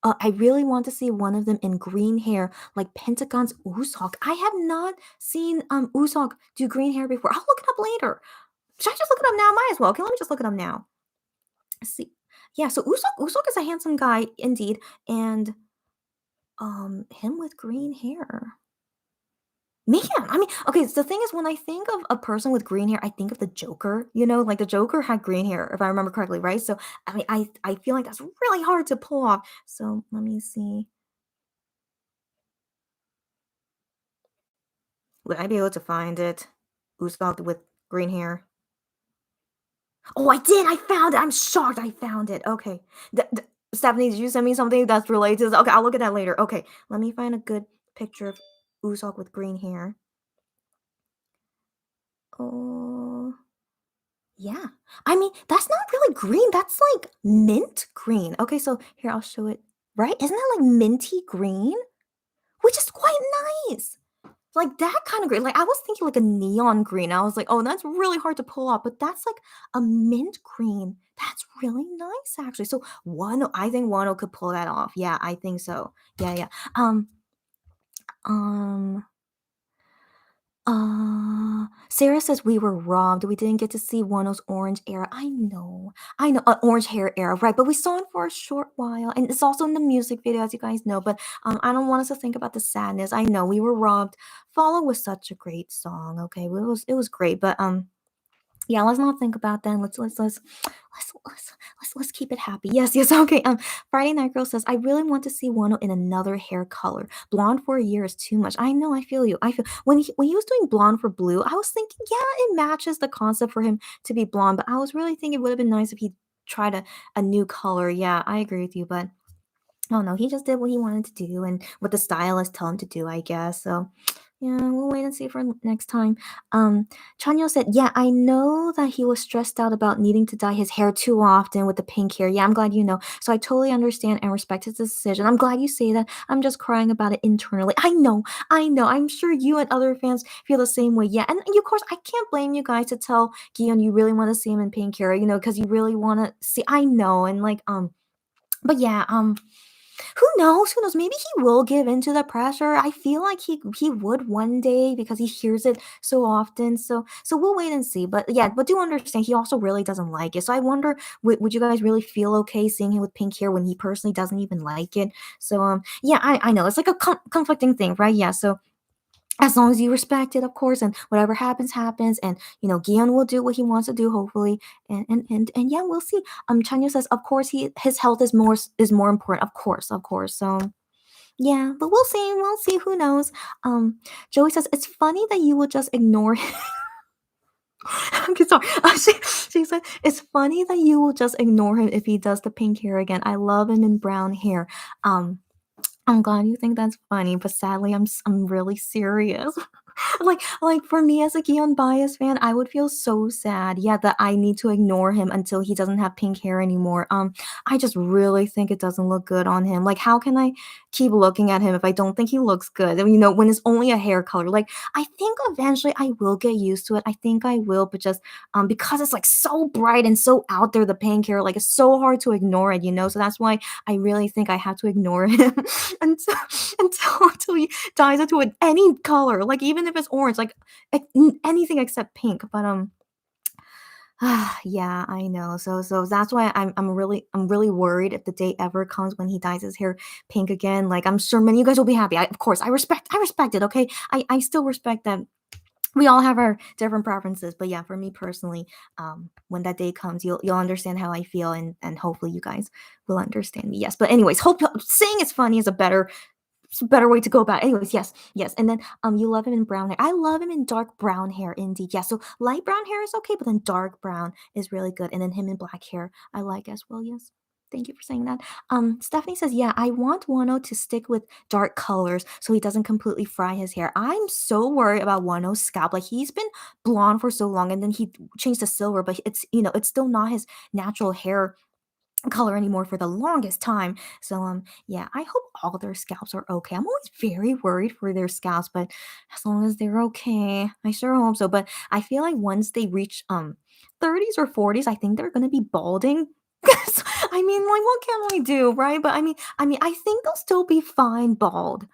I really want to see one of them in green hair, like Pentagon's Usopp. I have not seen Usopp do green hair before. I'll look it up later. Should I just look it up now? Might as well. Okay, let me just look it up now. Let's see. Yeah, so Usopp is a handsome guy indeed, and him with green hair. Man, I mean, okay, so the thing is when I think of a person with green hair, I think of the Joker, like the Joker had green hair, if I remember correctly, right? So I mean, I feel like that's really hard to pull off. So let me see. Would I be able to find it? Usopp with green hair. Oh, I did! I found it! I'm shocked I found it. Okay. Stephanie, did you send me something that's related to this? Okay, I'll look at that later. Okay, let me find a good picture of Usopp with green hair. Oh, yeah. I mean, that's not really green. That's like mint green. Okay, so here, I'll show it. Right? Isn't that like minty green? Which is quite nice. Like that kind of green. Like I was thinking like a neon green. I was like, oh, that's really hard to pull off. But that's like a mint green. That's really nice actually. So I think Wano could pull that off. Yeah, I think so. Yeah. Um, um, Sarah says we were robbed. We didn't get to see Wano's orange era. I know, orange hair era, right? But we saw it for a short while, and it's also in the music video, as you guys know. But I don't want us to think about the sadness. I know we were robbed. Follow was such a great song. Okay, it was great, but yeah, let's not think about that. Let's keep it happy. Yes, yes. Okay. Friday Night Girl says I really want to see Wano in another hair color. Blonde for a year is too much. I know. I feel you. I feel when he was doing blonde for blue, I was thinking, yeah, it matches the concept for him to be blonde. But I was really thinking it would have been nice if he tried a new color. Yeah, I agree with you. But oh no, he just did what he wanted to do and what the stylist told him to do, I guess. So yeah, we'll wait and see for next time. Um, Chanyo said, "Yeah, I know that he was stressed out about needing to dye his hair too often with the pink hair. Yeah, I'm glad you know. So I totally understand and respect his decision. I'm glad you say that. I'm just crying about it internally. I know. I'm sure you and other fans feel the same way. Yeah, and of course, I can't blame you guys to tell Gion you really want to see him in pink hair. Because you really want to see. I know, and but yeah, who knows? Who knows? Maybe he will give into the pressure. I feel like he would one day because he hears it so often. So we'll wait and see. But yeah, but do understand he also really doesn't like it. So I wonder, would you guys really feel okay seeing him with pink hair when he personally doesn't even like it? So yeah, I know it's like a conflicting thing, right? Yeah. So as long as you respect it, of course, and whatever happens, happens, and Gion will do what he wants to do, hopefully, and yeah, we'll see. Chanyo says, of course, his health is more important, of course. So yeah, but we'll see. Who knows? Joey says it's funny that you will just ignore him. I'm sorry. She said it's funny that you will just ignore him if he does the pink hair again. I love him in brown hair. Um, I'm glad you think that's funny, but sadly, I'm really serious. Like for me as a Gion Bias fan, I would feel so sad, yeah, that I need to ignore him until he doesn't have pink hair anymore. I just really think it doesn't look good on him. Like, how can I keep looking at him if I don't think he looks good? When it's only a hair color. Like, I think eventually I will get used to it. I think I will, but just because it's like so bright and so out there, the pink hair, like it's so hard to ignore it. So that's why I really think I have to ignore him until until he dyes it to any color, like even if it's orange, like anything except pink. But yeah, I know. So that's why I'm really worried if the day ever comes when he dyes his hair pink again. Like I'm sure many of you guys will be happy. Of course, I respect it. Okay, I still respect that we all have our different preferences, but yeah, for me personally, when that day comes, you'll understand how I feel, and hopefully you guys will understand me. Yes, but anyways, hope saying it's funny is a better way to go about it. Anyways, yes, yes. And then you love him in brown hair. I love him in dark brown hair indeed. Yeah, so light brown hair is okay, but then dark brown is really good. And then him in black hair, I like as well. Yes. Thank you for saying that. Stephanie says, yeah, I want Wano to stick with dark colors so he doesn't completely fry his hair. I'm so worried about Wano's scalp. Like he's been blonde for so long and then he changed to silver, but it's still not his natural hair color anymore for the longest time. So yeah, I hope all their scalps are okay. I'm always very worried for their scalps, but as long as they're okay, I sure hope so. But I feel like once they reach 30s or 40s, I think they're gonna be balding. I mean, like what can we do, right? But I mean, I think they'll still be fine bald.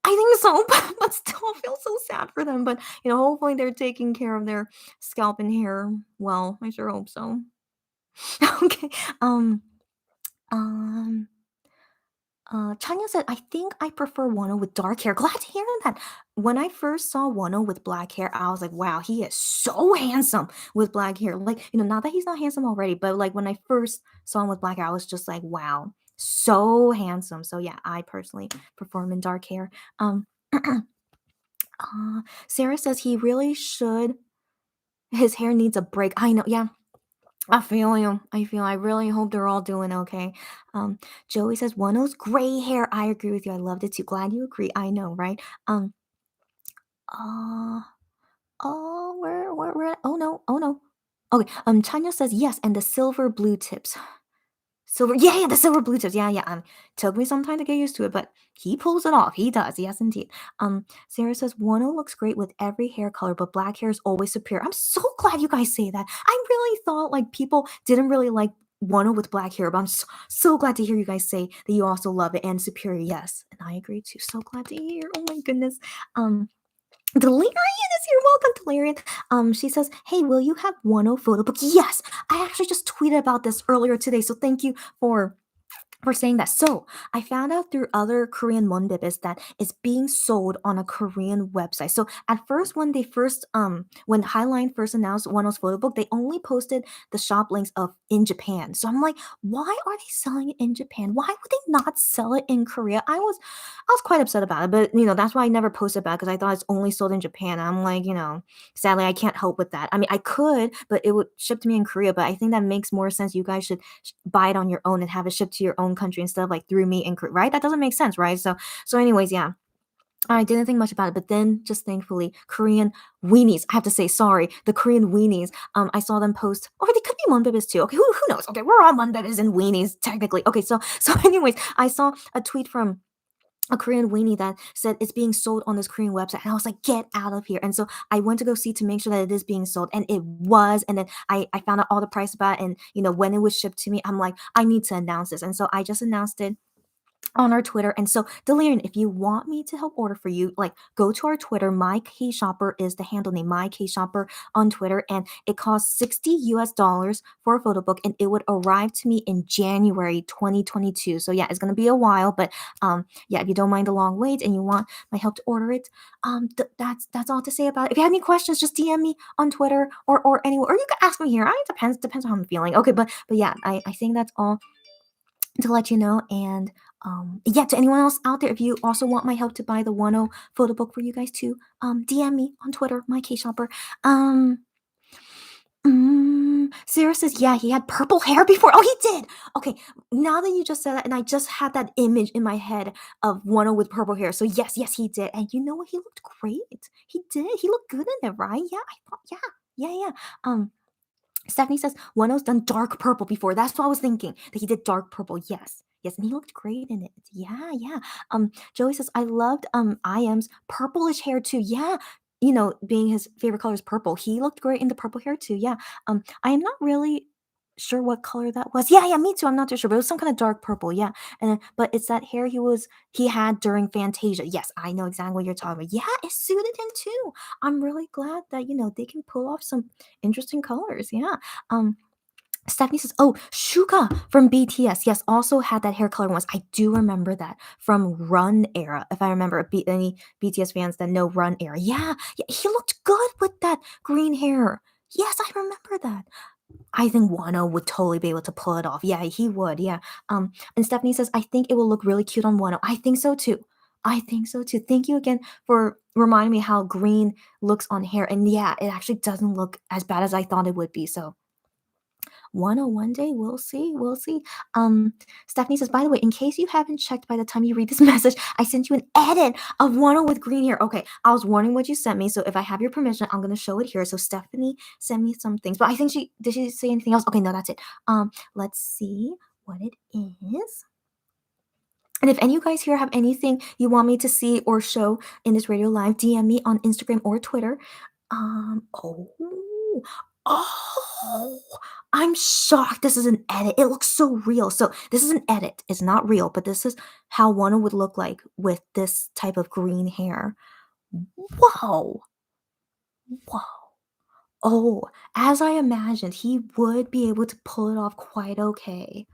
I think so, but still I feel so sad for them. But hopefully they're taking care of their scalp and hair well. I sure hope so. Okay. Um um, Chanya said, I think I prefer Wano with dark hair. Glad to hear that. When I first saw Wano with black hair, I was like, wow, he is so handsome with black hair. Like, not that he's not handsome already, but like when I first saw him with black hair, I was just like, wow, so handsome. So yeah, I personally prefer him in dark hair. Um, Sarah says he really should. His hair needs a break. I know. Yeah, I feel you. I really hope they're all doing okay. Um, Joey says Wano's gray hair. I agree with you. I loved it too. Glad you agree. I know, right? Uh, oh, where? Oh no, oh no. Okay. Tanya says yes, and the silver blue tips. Silver, yeah, yeah, the silver blue tips. Yeah, yeah. Took me some time to get used to it, but he pulls it off. He does, yes, indeed. Sarah says Wano looks great with every hair color, but black hair is always superior. I'm so glad you guys say that. I really thought like people didn't really like Wano with black hair, but I'm so glad to hear you guys say that you also love it and superior. Yes, and I agree too. So glad to hear. Oh my goodness. Um, Delirian is here. Welcome, Delirian. She says, "Hey, will you have 10 photo book?" Yes, I actually just tweeted about this earlier today. So thank you for saying that. So I found out through other Korean monbibis that it's being sold on a Korean website. So at first, when Highline first announced Oneo's photo book, they only posted the shop links of in Japan. So I'm like, why are they selling it in Japan? Why would they not sell it in Korea? I was quite upset about it, but that's why I never posted about it because I thought it's only sold in Japan. I'm like, sadly I can't help with that. I mean, I could, but it would ship to me in Korea. But I think that makes more sense. You guys should buy it on your own and have it shipped to your own country instead of like through me in Korea, right? That doesn't make sense, right? So anyways, yeah. I didn't think much about it, but then just thankfully, Korean weenies. I have to say, sorry, the Korean weenies. I saw them post, or they could be monbibis too. Okay, who knows? Okay, we're all monbibis and weenies technically. Okay, so anyways, I saw a tweet from a Korean weenie that said it's being sold on this Korean website. And I was like, get out of here. And so I went to go see to make sure that it is being sold. And it was. And then I found out all the price about it. And, when it was shipped to me, I'm like, I need to announce this. And so I just announced it on our Twitter. And so, Delirian, if you want me to help order for you, like go to our Twitter. My K Shopper is the handle name, My K Shopper on Twitter, and it costs $60 for a photo book, and it would arrive to me in January 2022. So yeah, it's gonna be a while, but yeah, if you don't mind the long wait and you want my help to order it, that's all to say about it. If you have any questions, just DM me on Twitter or anywhere, or you can ask me here. It depends on how I'm feeling. Okay, but yeah, I think that's all to let you know. And yeah, to anyone else out there, if you also want my help to buy the 10 photo book for you guys too, DM me on Twitter, my K Shopper. Sarah says, yeah, he had purple hair before. Oh, he did. Okay, now that you just said that, and I just had that image in my head of 10 with purple hair. So yes, he did. And you know what? He looked great. He did. He looked good in it, right? Yeah, I thought, yeah. Um, Stephanie says Wano's done dark purple before. That's what I was thinking. That he did dark purple. Yes, and he looked great in it. Yeah. Joey says I loved IM's purplish hair too. Yeah. Being his favorite color is purple. He looked great in the purple hair too. Yeah. I am not really sure what color that was. Yeah, me too. I'm not too sure, but it was some kind of dark purple. Yeah. But it's that hair he had during Fantasia. Yes, I know exactly what you're talking about. Yeah, it suited him too. I'm really glad that they can pull off some interesting colors. Yeah. Um, Stephanie says, "Oh, Shuka from BTS, yes, also had that hair color once. I do remember that from Run era. If I remember, any BTS fans that know Run era, yeah, he looked good with that green hair. Yes, I remember that. I think Wano would totally be able to pull it off. Yeah, he would. Yeah. And Stephanie says, I think it will look really cute on Wano. I think so too. Thank you again for reminding me how green looks on hair. And yeah, it actually doesn't look as bad as I thought it would be. So 101 day, we'll see. We'll see. Stephanie says, by the way, in case you haven't checked by the time you read this message, I sent you an edit of 10 with green hair. Okay, I was wondering what you sent me. So if I have your permission, I'm gonna show it here. So Stephanie sent me some things, but I think did she say anything else? Okay, no, that's it. Let's see what it is. And if any of you guys here have anything you want me to see or show in this radio live, DM me on Instagram or Twitter. Oh, oh, I'm shocked. This is an edit. It looks so real. So this is an edit. It's not real, but this is how one would look like with this type of green hair. Whoa, whoa. Oh, as I imagined, he would be able to pull it off quite okay.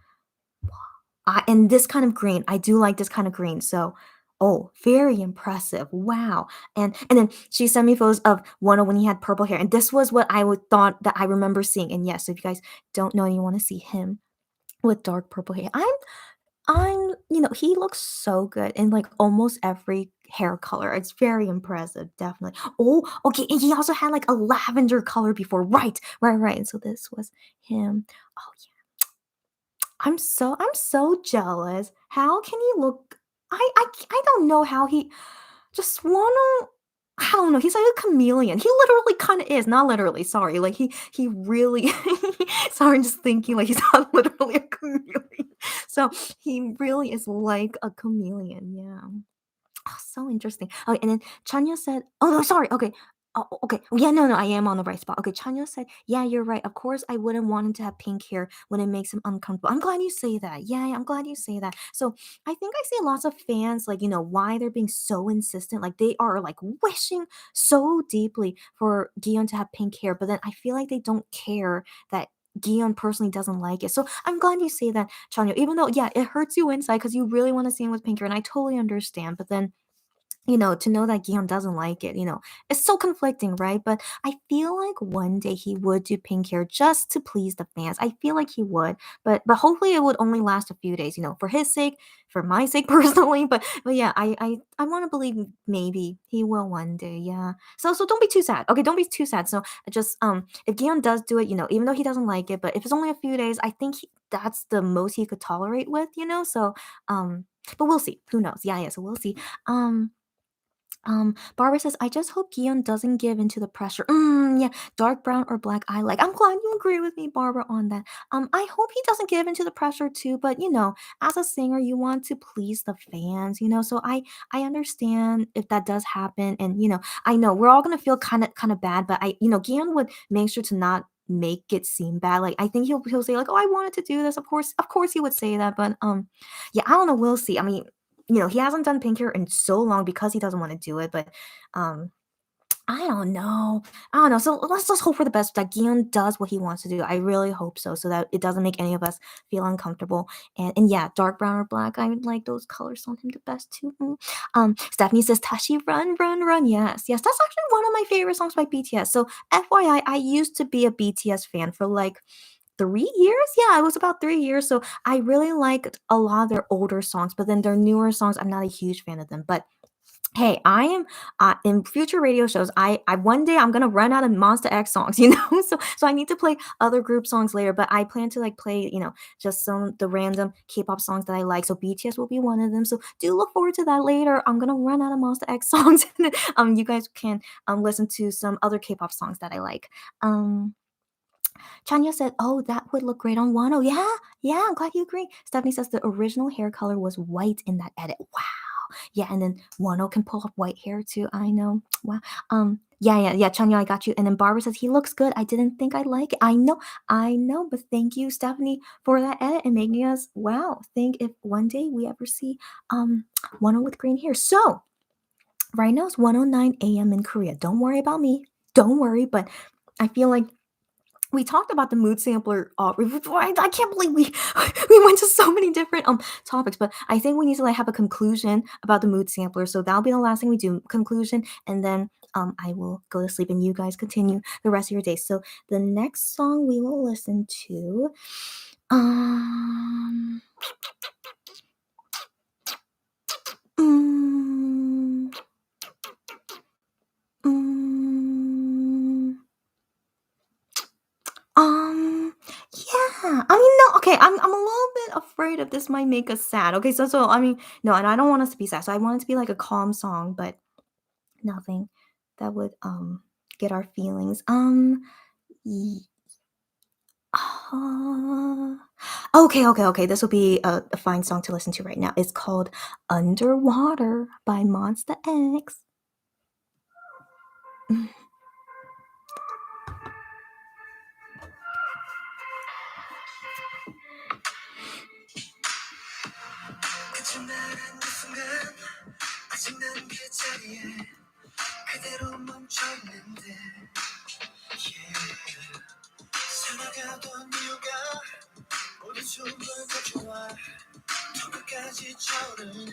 And this kind of green, I do like this kind of green. So, oh, very impressive. Wow. And then she sent me photos of one when he had purple hair. And this was what I would thought that I remember seeing. And yes, if you guys don't know and you want to see him with dark purple hair, he looks so good in like almost every hair color. It's very impressive, definitely. Oh, okay. And he also had like a lavender color before. Right. And so this was him. Oh, I'm so jealous. How can he look I don't know how he just wanna I don't know, he's like a chameleon. He literally kinda is, not literally, sorry, like he really sorry, I'm just thinking like he's not literally a chameleon. So, he really is like a chameleon, yeah. Oh, so interesting. Okay, and then Chanya said oh, no, sorry, okay. Oh, okay. Yeah, no, I am on the right spot. Okay, Chanyo said, "Yeah, you're right. Of course, I wouldn't want him to have pink hair when it makes him uncomfortable." I'm glad you say that. Yeah, I'm glad you say that. So I think I see lots of fans, like, why they're being so insistent. Like, they are, like, wishing so deeply for Gion to have pink hair, but then I feel like they don't care that Gion personally doesn't like it. So I'm glad you say that, Chanyo, even though, yeah, it hurts you inside because you really want to see him with pink hair, and I totally understand. But then to know that Guillaume doesn't like it, it's so conflicting, right? But I feel like one day he would do pink hair just to please the fans. I feel like he would, but hopefully it would only last a few days, for his sake, for my sake personally. But yeah, I want to believe maybe he will one day. Yeah. So don't be too sad. Okay, don't be too sad. So just if Guillaume does do it, even though he doesn't like it, but if it's only a few days, I think that's the most he could tolerate with. So but we'll see. Who knows? Yeah, yeah. So we'll see. Um. Barbara says, I just hope Gion doesn't give into the pressure. Yeah, dark brown or black I like. I'm glad you agree with me, Barbara, on that. I hope he doesn't give into the pressure too, but as a singer, you want to please the fans. So I understand if that does happen, and I know we're all gonna feel kind of bad, but Gion would make sure to not make it seem bad. Like I think he'll say like, oh, I wanted to do this. Of course he would say that, but yeah, I don't know. We'll see. I mean, he hasn't done pink hair in so long because he doesn't want to do it. But um, I don't know. I don't know. So let's just hope for the best that Gion does what he wants to do. I really hope so that it doesn't make any of us feel uncomfortable. And yeah, dark brown or black, I would like those colors on him the best too. Stephanie says Tashi, run, run, run. Yes, yes, that's actually one of my favorite songs by BTS. So FYI, I used to be a BTS fan for like 3 years. Yeah, it was about 3 years. So I really liked a lot of their older songs, but then their newer songs, I'm not a huge fan of them. But hey, I am in future radio shows. I one day I'm gonna run out of Monster X songs, So I need to play other group songs later. But I plan to like play, just some the random K-pop songs that I like. So BTS will be one of them. So do look forward to that later. I'm gonna run out of Monster X songs, and you guys can listen to some other K-pop songs that I like. Um. Chanya said, "Oh, that would look great on Wano." Yeah, yeah, I'm glad you agree. Stephanie says the original hair color was white in that edit. Wow. Yeah, and then Wano can pull off white hair too. I know. Wow. Yeah, yeah, yeah, Chanya, I got you. And then Barbara says he looks good. I didn't think I'd like it. I know, but thank you, Stephanie, for that edit and making us think if one day we ever see Wano with green hair. So right now it's 1:09 a.m. in Korea. Don't worry about me. Don't worry, but I feel like we talked about the mood sampler. I can't believe we we went to so many different topics, but I think we need to like have a conclusion about the mood sampler. So that'll be the last thing we do, conclusion, and then I will go to sleep, and you guys continue the rest of your day. So the next song we will listen to, um, mm, mm, Um, yeah. I mean, no, okay. I'm a little bit afraid of this might make us sad. Okay, so I mean, no, and I don't want us to be sad. So I want it to be like a calm song, but nothing that would get our feelings. Ye- uh, okay. This will be a fine song to listen to right now. It's called "Underwater" by Monster X. 거짓말한 그 순간 아직 난 그 자리에 그대로 멈췄는데 yeah. 살아가던 이유가 모두 좋은 더 좋아 더 끝까지 차오르네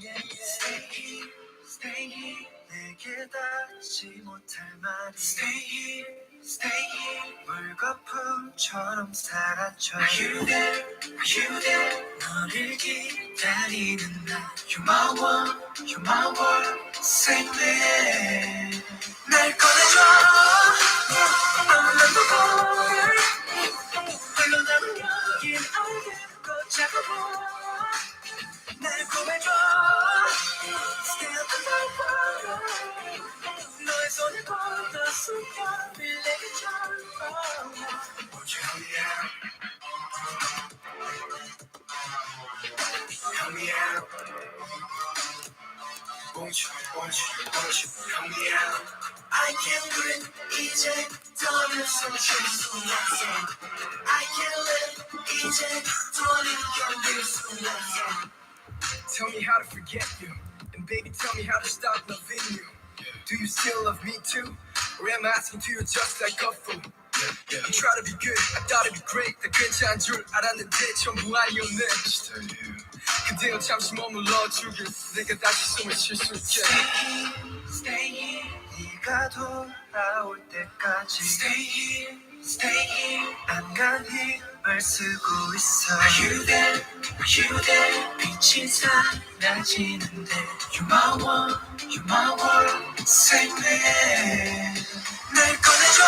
yeah, yeah. Stay here, stay here 내게 닿지 못할 말이 Stay here, stay here 물거품처럼 사라져 Are you there, are you there 너를 기다리는 나 You're my one, you're my world Same way 날 꺼내줘 너무나도 보여 흘러나는 여긴 알겠고 자꾸 보여 날 구해줘 Stay up and down 너의 손을 뻗어 숨결을 내게 잡아 Won't you help me out Help me out Won't you help me out I can't breathe 이제 더는 숨쉴 수 없어 I can't live 이제 더는 견딜 수 없어 Tell me how to forget you And baby tell me how to stop loving you Do you still love me too? Or am I asking to you just like a fool? You try to be good, I thought it'd be great 다 괜찮은 줄 알았는데 전부 아니었네 그대여 잠시 머물러주길 내가 다시 숨을 쉴 수 있게 Stay here 네가 돌아올 때까지 Stay here, stay here 안간 힘을 쓰고 있어 Are you there, are you there 빛이 사라지는데 You're my one, you're my world Save me 날 꺼내줘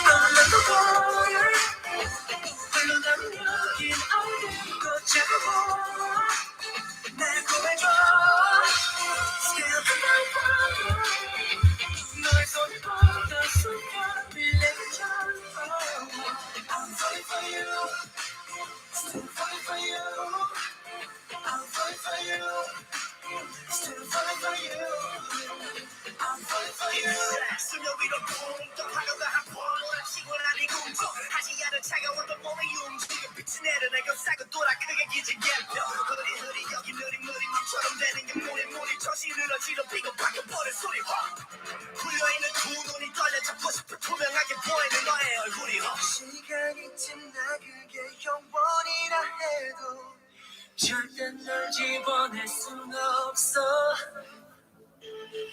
I'm like a warrior 흘러가는 여긴 어디고 잡고 날 구해줘 Still the night fire 너의 손을 뻗어 숨겨 빌려줘 I'm falling for you Still falling for you I'm falling for you Still falling for you I'm falling for you 수면 위로 붕 떠하려다 한번 시원한 이 궁정 하지 않은 차가웠던 몸의 움직임 빛이 내려 내 겹싸고 돌아 크게 기지개 펴 흐리흐리 여기 느릿느릿 맘처럼 되는 게 무리무리 정신을 어지럽히고 바뀌어버린 소리 풀려있는 두 눈이 떨려 잡고 싶어 투명하게 보이는 너의 얼굴이 시간이 지나 그게 영원이라 해도 절대 널 집어낼 순 없어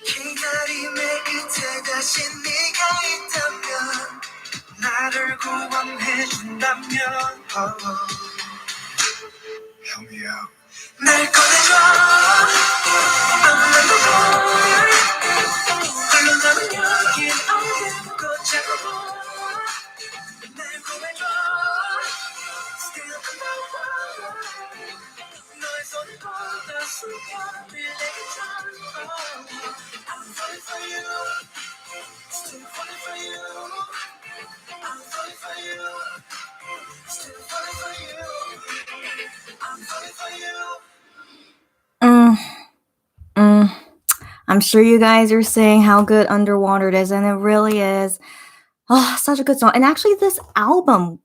기다림의 끝에 다시 네가 있다면 나를 구원해준다면 Help me out 날 꺼내줘 I'm like a warrior 흘러가는 여긴 어디고 잡고 날 구해줘 Still the night fire 너의 손을 뻗어 숨겨 빌려줘 I'm falling for you Still falling for you I'm falling for you Still falling for you I'm falling for you Mm, mm. I'm sure you guys are saying how good Underwater is, and it really is. Oh, such a good song. And actually, this album,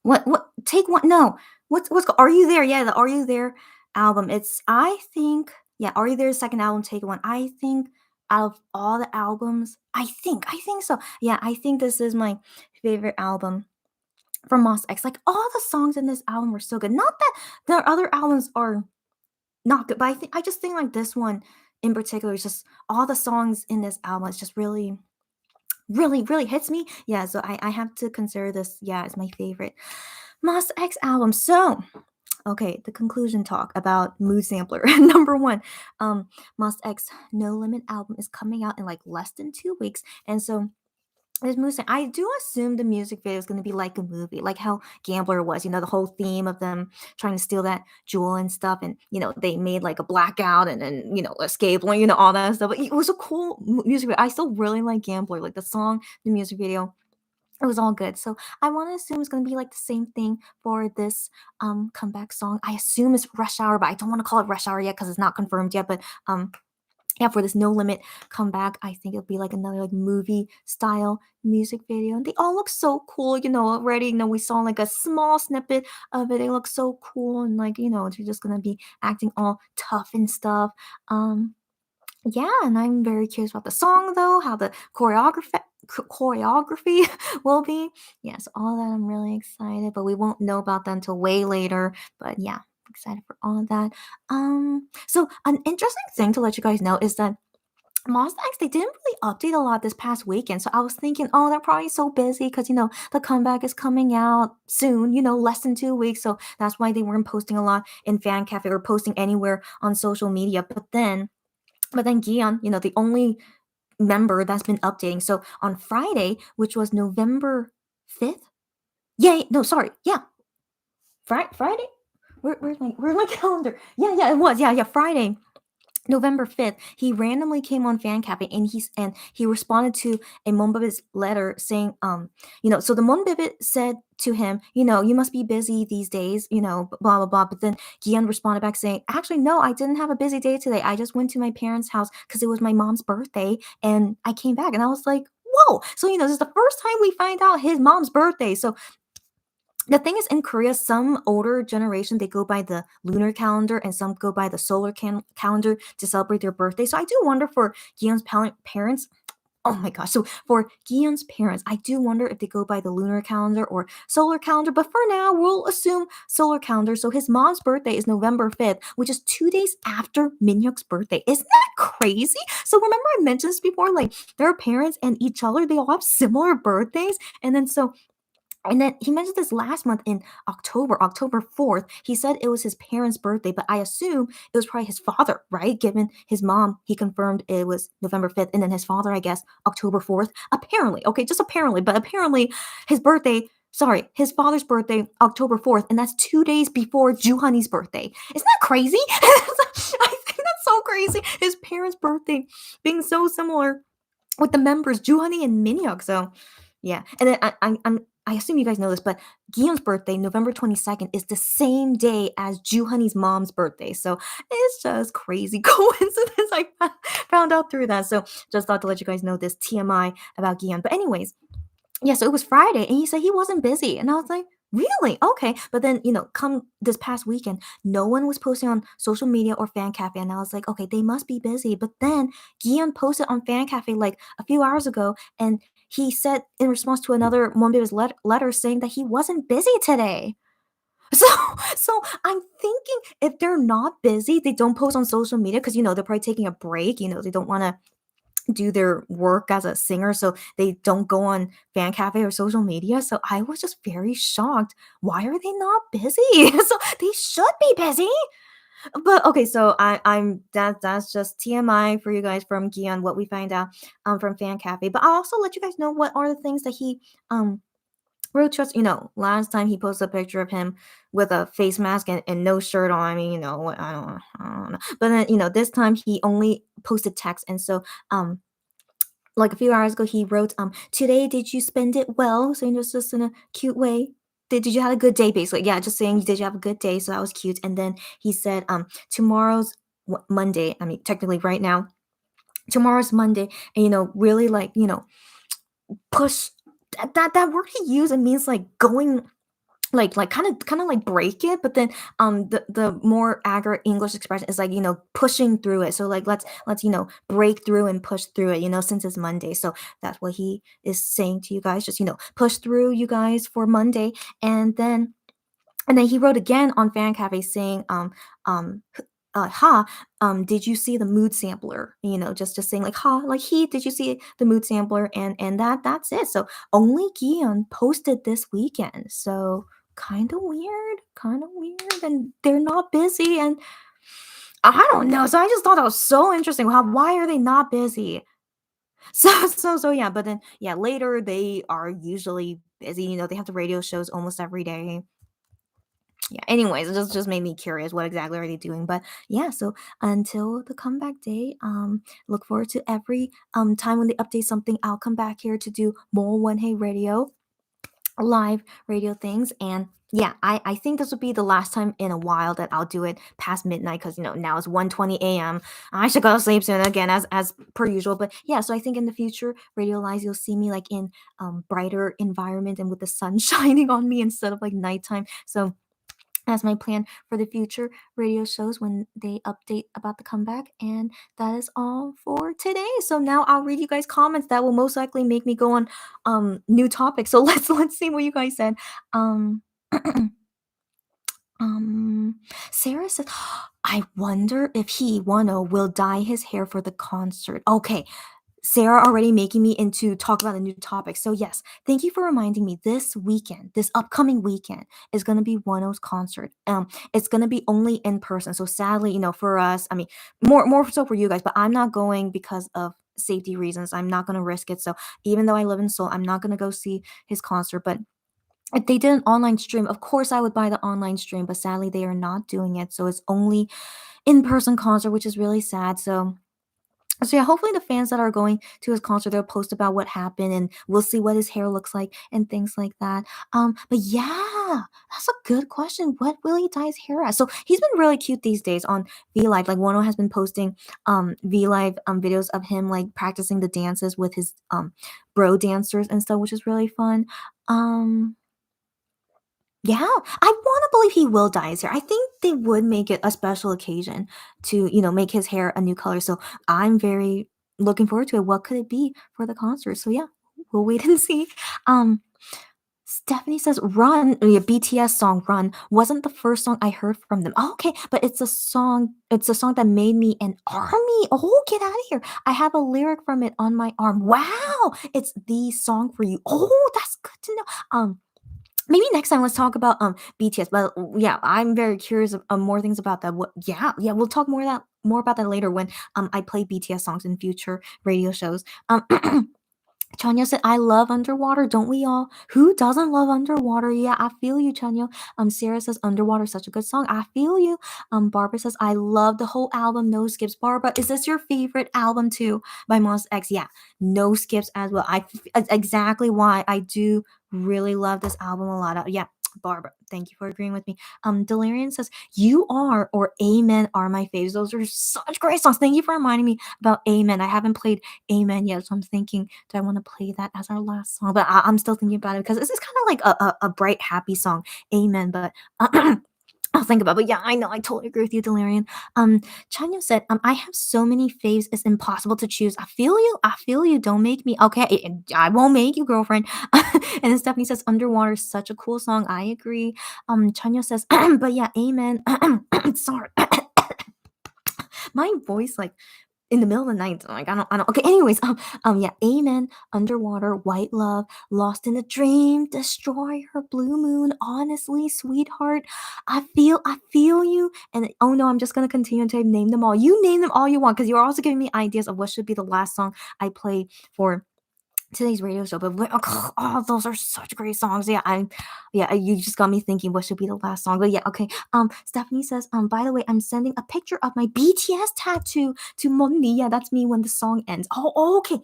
what take one? No, what's Are You There? Yeah, the Are You There album. It's I think yeah, Are You There? Second album, Take One. I think out of all the albums, I think so. Yeah, I think this is my favorite album from Mos X. Like all the songs in this album were so good. Not that their other albums are not good, but I just think like this one in particular is just all the songs in this album is just really really hits me. Yeah, so I have to consider this, yeah, as my favorite Mos X album. So okay, the conclusion talk about Mood Sampler. Number one, Mos X No Limit album is coming out in like less than 2 weeks, and so this music, I do assume the music video is going to be like a movie, like how Gambler was, the whole theme of them trying to steal that jewel and stuff. And, they made like a blackout and then, escape, all that stuff. But it was a cool music video. I still really like Gambler, like the song, the music video. It was all good. So I want to assume it's going to be like the same thing for this comeback song. I assume it's Rush Hour, but I don't want to call it Rush Hour yet because it's not confirmed yet. But yeah, for this No Limit comeback, I think it'll be like another like movie style music video. And they all look so cool, already. We saw like a small snippet of it. They look so cool and like, they're just gonna be acting all tough and stuff. Yeah, and I'm very curious about the song though, how the choreography will be. Yes, all that I'm really excited, but we won't know about that until way later. But yeah, excited for all of that. So an interesting thing to let you guys know is that Mos X, they didn't really update a lot this past weekend. So I was thinking, oh, they're probably so busy because the comeback is coming out soon, less than 2 weeks. So that's why they weren't posting a lot in Fan Cafe or posting anywhere on social media. But then Gion, the only member that's been updating. So on Friday, which was November 5th. Yeah, no, sorry. Yeah. Friday? Where's my calendar? Yeah, it was. Yeah, Friday. November 5th, he randomly came on Fan Cafe and he responded to a Monbibit's letter saying, so the Monbibit said to him, you must be busy these days, blah blah blah. But then Gian responded back saying, actually, no, I didn't have a busy day today. I just went to my parents' house because it was my mom's birthday and I came back and I was like, whoa. So, this is the first time we find out his mom's birthday. So the thing is, in Korea, some older generation they go by the lunar calendar, and some go by the solar calendar to celebrate their birthday. So I do wonder for Gion's parents. Oh my gosh! So for Gion's parents, I do wonder if they go by the lunar calendar or solar calendar. But for now, we'll assume solar calendar. So his mom's birthday is November 5th, which is 2 days after Minhyuk's birthday. Isn't that crazy? So remember I mentioned this before, like their parents and each other, they all have similar birthdays, and then he mentioned this last month in October 4th. He said it was his parents' birthday, but I assume it was probably his father, right? Given his mom, he confirmed it was November 5th, and then his father, I guess, October 4th. Apparently, okay, just apparently, but apparently his father's birthday, October 4th, and that's 2 days before Juhani's birthday. Isn't that crazy? I think that's so crazy. His parents' birthday being so similar with the members, Juhani and Minhyuk. So, yeah. And then I assume you guys know this, but Gion's birthday, November 22nd, is the same day as Juhani's mom's birthday. So it's just crazy coincidence. I found out through that. So just thought to let you guys know this TMI about Gion. But anyways, yeah, so it was Friday and he said he wasn't busy. And I was like, really? Okay. But then, come this past weekend, no one was posting on social media or Fan Cafe. And I was like, okay, they must be busy. But then Gian posted on Fan Cafe like a few hours ago, and he said in response to another Monbiba's letter saying that he wasn't busy today. So, so I'm thinking if they're not busy, they don't post on social media because they're probably taking a break. They don't want to do their work as a singer, so they don't go on Fan Cafe or social media. So I was just very shocked. Why are they not busy? So they should be busy. But okay, so that's just TMI for you guys from Gian, what we find out from Fan Cafe. But I'll also let you guys know what are the things that he wrote to us. Last time he posted a picture of him with a face mask and no shirt on. I mean, I don't know. But then, this time he only posted text. And so, like a few hours ago, he wrote, today, did you spend it well? So, just in a cute way. Did you have a good day, basically? Yeah, just saying, did you have a good day? So that was cute. And then he said, tomorrow's Monday. I mean, technically right now, tomorrow's Monday. And, really like, push that word he used, it means like going like kind of like break it, but then the more accurate English expression is like pushing through it. So like let's break through and push through it, since it's Monday. So that's what he is saying to you guys, just push through, you guys, for Monday. And then he wrote again on Fan Cafe saying um ha, did you see the mood sampler? Just saying like ha, like did you see the mood sampler? And that's it. So only Gion posted this weekend. So kind of weird, and they're not busy, and I don't know. So I just thought that was so interesting. Why are they not busy? So yeah, but then yeah, later they are usually busy. They have the radio shows almost every day. Yeah, anyways, it just made me curious what exactly are they doing. But yeah, so until the comeback day, look forward to every time when they update something. I'll come back here to do more One Hey Radio live radio things. And yeah, I think this will be the last time in a while that I'll do it past midnight, because now it's 1:20 a.m. I should go to sleep soon again, as per usual. But yeah, so I think in the future radio lives you'll see me like in brighter environment and with the sun shining on me instead of like nighttime. So as my plan for the future radio shows when they update about the comeback. And that is all for today. So now I'll read you guys comments that will most likely make me go on new topics. So let's see what you guys said. Um um Sarah said, I wonder if he Wano will dye his hair for the concert. Okay, Sarah already making me into talk about a new topic. So yes, thank you for reminding me. This upcoming weekend is gonna be Wano's concert. It's gonna be only in person. So sadly, for us, I mean, more so for you guys, but I'm not going because of safety reasons. I'm not gonna risk it. So even though I live in Seoul, I'm not gonna go see his concert. But if they did an online stream, of course I would buy the online stream. But sadly, they are not doing it. So it's only in-person concert, which is really sad. So yeah, hopefully the fans that are going to his concert, they'll post about what happened, and we'll see what his hair looks like and things like that. But yeah, that's a good question. What will he dye his hair as? So he's been really cute these days on V Live. Like Wono has been posting V Live videos of him like practicing the dances with his bro dancers and stuff, which is really fun. Um yeah, I wanna believe he will dye his hair. I think they would make it a special occasion to, make his hair a new color, so I'm very looking forward to it. What could it be for the concert? So yeah, we'll wait and see. Um, Stephanie says "Run," yeah, BTS song "Run" wasn't the first song I heard from them. Oh, okay, but it's a song that made me an ARMY. Oh, get out of here. I have a lyric from it on my arm. Wow, it's the song for you. Oh, that's good to know. Maybe next time let's talk about BTS. But yeah, I'm very curious of more things about that. What? Yeah, yeah, we'll talk more about that later when I play BTS songs in future radio shows. Chanya said, "I love Underwater, don't we all? Who doesn't love Underwater? Yeah, I feel you, Chanya." Sarah says, "Underwater is such a good song. I feel you." Barbara says, "I love the whole album, no skips." Barbara, is this your favorite album too by Monsta X? Yeah, no skips as well. Exactly why I do really love this album a lot. Yeah, Barbara, thank you for agreeing with me. Delirian says, "You are or Amen are my faves." Those are such great songs. Thank you for reminding me about Amen. I haven't played Amen yet, so I'm thinking, do I want to play that as our last song? But I'm still thinking about it because this is kind of like a bright, happy song, Amen. But I'll think about it. But yeah, I know, I totally agree with you, Delirian. Chanyo said, I have so many faves, it's impossible to choose. I feel you. Don't make me. Okay, I won't make you, girlfriend. And then Stephanie says, Underwater is such a cool song. I agree. Chanyo says, but yeah, Amen. Sorry. My voice, like, in the middle of the night. Like I don't. Okay. Anyways, yeah. Amen. Underwater. White love. Lost in a dream. Destroyer. Blue moon. Honestly, sweetheart. I feel you. And oh no, I'm just gonna continue to name them all. You name them all you want, because you're also giving me ideas of what should be the last song I play for today's radio show. But oh, those are such great songs. Yeah, you just got me thinking what should be the last song. But yeah, okay. Stephanie says, by the way, I'm sending a picture of my BTS tattoo to Moni. Yeah, that's me when the song ends. Oh, okay.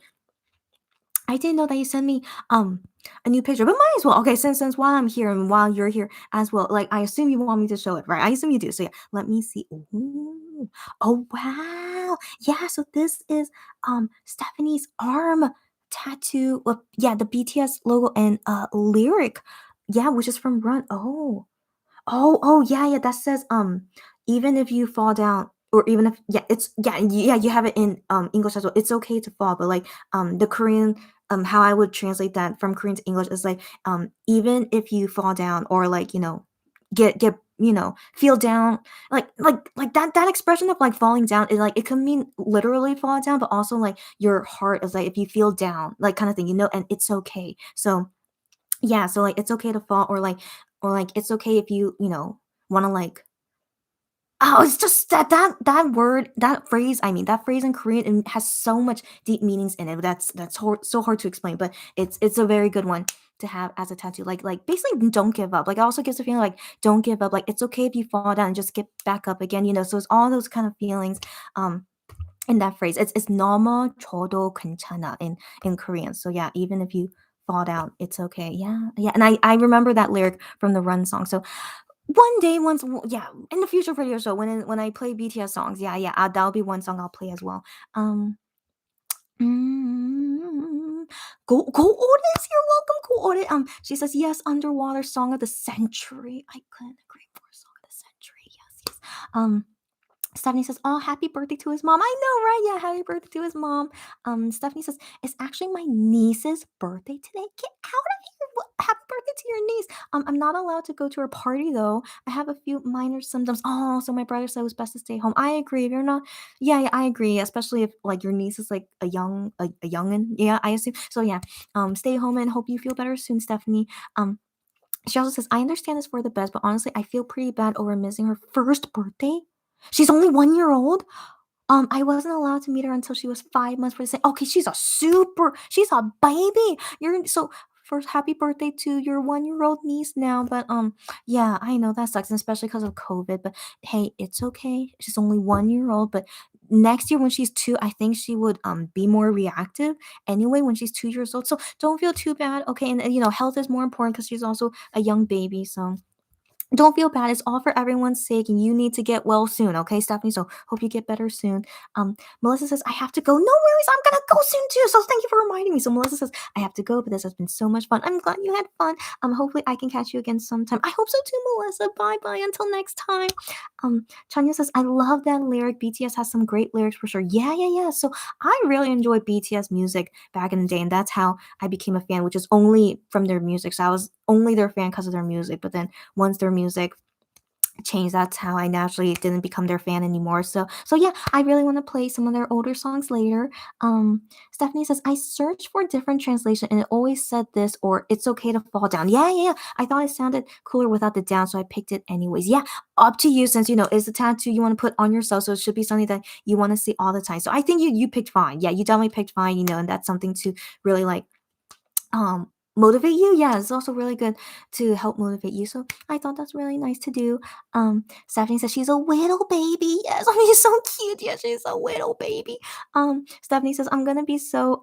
I didn't know that you sent me a new picture, but might as well. Okay, since while I'm here and while you're here as well, like I assume you want me to show it, right? I assume you do. So yeah, let me see. Ooh. Oh wow. Yeah, so this is Stephanie's arm tattoo. Well, yeah, the BTS logo and lyric. Yeah, which is from Run. Oh, yeah, that says, even if you fall down, or even if, yeah, you have it in English as well. It's okay to fall, but like the Korean, how I would translate that from Korean to English is like, even if you fall down, or like, get feel down, like that expression of like falling down is like, it can mean literally fall down, but also like your heart is like, if you feel down, like kind of thing, and it's okay. So yeah, so like it's okay to fall, or like it's okay if you want to like, oh, it's just that word, that phrase, I mean, that phrase in Korean, and has so much deep meanings in it. So hard to explain, but it's a very good one to have as a tattoo. Like basically, don't give up. Like it also gives a feeling like, don't give up. Like it's okay if you fall down, just get back up again. So it's all those kind of feelings in that phrase. It's normal, 저도 괜찮아 in Korean. So yeah, even if you fall down, it's okay. Yeah, yeah. And I remember that lyric from the Run song. So one day, yeah, in the future radio show, when I play BTS songs, yeah, that'll be one song I'll play as well. Mm, Go Otis, you're welcome, Go Otis. She says, yes, Underwater, song of the century. I couldn't agree more. Song of the century. Yes. Stephanie says, "Oh, happy birthday to his mom." I know, right? Yeah, happy birthday to his mom. Stephanie says, "It's actually my niece's birthday today. Get out of here! Happy birthday to your niece." I'm not allowed to go to her party though. I have a few minor symptoms. Oh, so my brother said it was best to stay home. I agree. If you're not, yeah, I agree. Especially if like your niece is like a youngin. Yeah, I assume. So yeah, stay home and hope you feel better soon, Stephanie. She also says, I understand this for the best, but honestly, I feel pretty bad over missing her first birthday. She's only 1 year old. I wasn't allowed to meet her until she was 5 months pregnant. Okay, she's a baby. You're so first happy birthday to your 1-year-old niece now. But yeah, I know that sucks, and especially because of COVID. But hey, it's okay. She's only 1 year old, but next year when she's two, I think she would be more reactive anyway when she's 2 years old. So don't feel too bad, okay? And you know, health is more important because she's also a young baby. So don't feel bad. It's all for everyone's sake, and you need to get well soon, okay, Stephanie? So hope you get better soon. Melissa says, I have to go. No worries, I'm gonna go soon too. So thank you for reminding me. So Melissa says, I have to go, but this has been so much fun. I'm glad you had fun. Hopefully I can catch you again sometime. I hope so too, Melissa. Bye bye until next time. Chanya says, I love that lyric. BTS has some great lyrics for sure. Yeah, yeah, yeah. So I really enjoyed BTS music back in the day, and that's how I became a fan, which is only from their music. So I was only their fan because of their music, but then once their music changed, that's how I naturally didn't become their fan anymore. So yeah, I really want to play some of their older songs later. Stephanie says, I searched for a different translation and it always said this, or it's okay to fall down. Yeah, yeah, yeah. I thought it sounded cooler without the down, so I picked it anyways. Yeah, up to you, since you know it's a tattoo you want to put on yourself, so it should be something that you want to see all the time. So I think you picked fine. Yeah, you definitely picked fine, you know, and that's something to really like motivate you. Yeah, it's also really good to help motivate you. So I thought that's really nice to do. Stephanie says she's a little baby. Yes, I mean, she's so cute. Yeah, she's a little baby. Stephanie says I'm gonna be so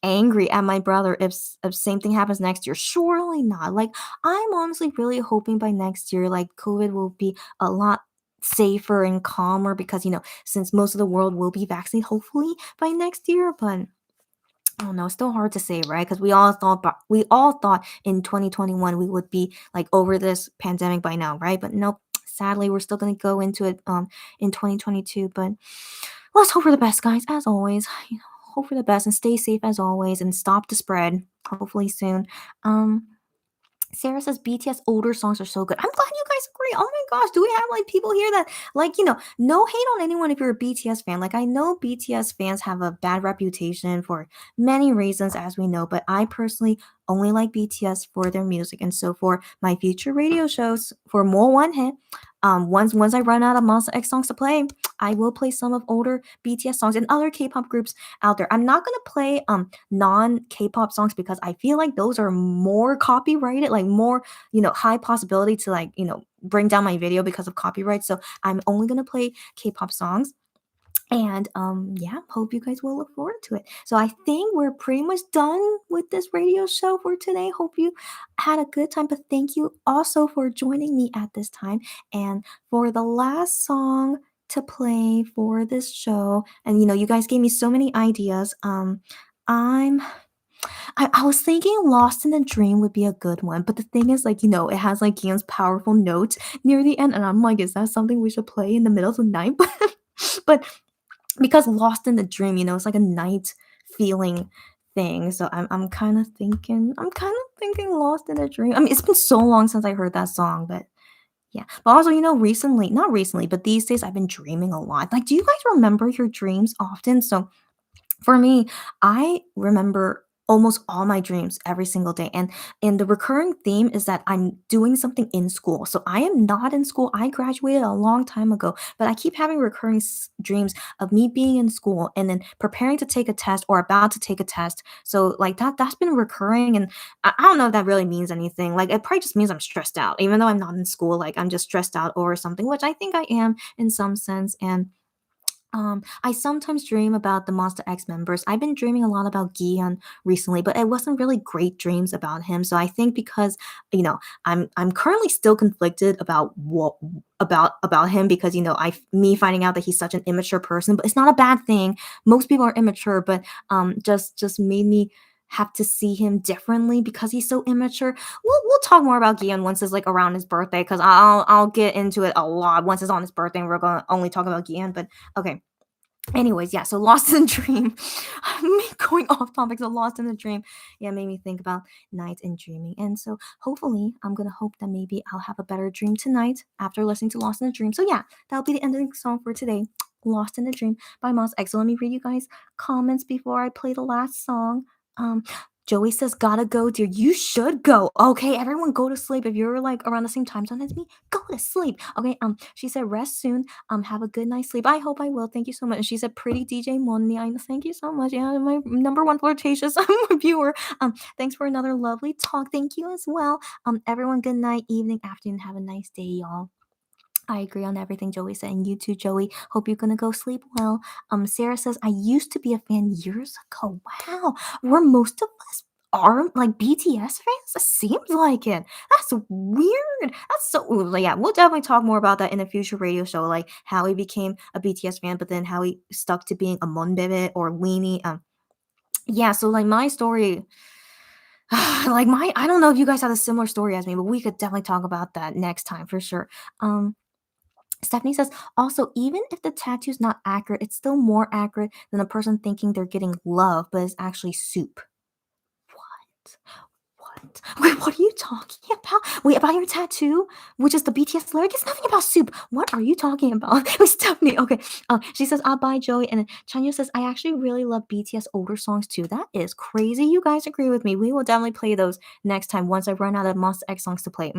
angry at my brother if same thing happens next year. Surely not. Like, I'm honestly really hoping by next year, like, COVID will be a lot safer and calmer, because you know, since most of the world will be vaccinated hopefully by next year. But I don't know, it's still hard to say, right? Because we all thought in 2021 we would be like over this pandemic by now, right? But nope. Sadly, we're still gonna go into it in 2022. But let's hope for the best, guys. As always, you know, hope for the best and stay safe as always, and stop the spread. Hopefully soon. Um, Sarah says BTS older songs are so good. I'm glad you guys agree. Oh my gosh, do we have like people here that, like, you know, no hate on anyone if you're a BTS fan. Like, I know BTS fans have a bad reputation for many reasons, as we know, but I personally only like BTS for their music. And so for my future radio shows for MoWonHae, once I run out of Monster X songs to play, I will play some of older BTS songs and other K-pop groups out there. I'm not gonna play non K-pop songs because I feel like those are more copyrighted, like more, you know, high possibility to, like, you know, bring down my video because of copyright. So I'm only gonna play K-pop songs. And yeah, hope you guys will look forward to it. So I think we're pretty much done with this radio show for today. Hope you had a good time. But thank you also for joining me at this time. And for the last song to play for this show, and you know, you guys gave me so many ideas. I'm I was thinking Lost in a Dream would be a good one, but the thing is, like, you know, it has like Gian's powerful notes near the end, and I'm like, is that something we should play in the middle of the night? But because Lost in the Dream, you know, it's like a night feeling thing. So I'm kind of thinking Lost in a Dream. I mean, it's been so long since I heard that song, but yeah. But also, you know, recently, not recently, but these days I've been dreaming a lot. Like, do you guys remember your dreams often? So for me, I remember almost all my dreams every single day. And the recurring theme is that I'm doing something in school. So I am not in school. I graduated a long time ago, but I keep having recurring dreams of me being in school and then preparing to take a test or about to take a test. So like that's been recurring, and I don't know if that really means anything. Like, it probably just means I'm stressed out. Even though I'm not in school, like, I'm just stressed out over something, which I think I am in some sense. And I sometimes dream about the Monster X members. I've been dreaming a lot about Gion recently, but it wasn't really great dreams about him. So I think because, you know, I'm currently still conflicted about what about him, because, you know, me finding out that he's such an immature person, but it's not a bad thing. Most people are immature, but just made me have to see him differently because he's so immature. We'll talk more about Gion once it's like around his birthday, because I'll get into it a lot once it's on his birthday, and we're gonna only talk about Gion. But okay. Anyways, yeah, so Lost in the Dream. Me going off topic, so Lost in the Dream. Yeah, made me think about nights and dreaming. And so hopefully, I'm gonna hope that maybe I'll have a better dream tonight after listening to Lost in the Dream. So yeah, that'll be the ending song for today. Lost in the Dream by Moss X. So let me read you guys comments before I play the last song. Um, Joey says, gotta go, dear. You should go. Okay, everyone go to sleep. If you're like around the same time zone as me, go to sleep. Okay, she said, rest soon. Have a good night's sleep. I hope I will. Thank you so much. And she said, pretty DJ Moni. I thank you so much. Yeah, my number one flirtatious viewer. Thanks for another lovely talk. Thank you as well. Everyone, good night, evening, afternoon. Have a nice day, y'all. I agree on everything Joey said, and you too, Joey. Hope you're gonna go sleep well. Sarah says, I used to be a fan years ago. Wow, were most of us are like BTS fans? It seems like it. That's weird. That's so yeah. We'll definitely talk more about that in a future radio show, like how he became a BTS fan, but then how he stuck to being a Monbebe or weenie. Yeah. So like my story. Like my, I don't know if you guys had a similar story as me, but we could definitely talk about that next time for sure. Stephanie says, also, even if the tattoo's not accurate, it's still more accurate than a person thinking they're getting love, but it's actually soup. What? What? Wait, what are you talking about? Wait, about your tattoo, which is the BTS lyric? It's nothing about soup. What are you talking about? Wait, Stephanie. Okay. She says, I'll buy Joey. And then Chanya says, I actually really love BTS older songs too. That is crazy. You guys agree with me. We will definitely play those next time once I run out of Monster X songs to play.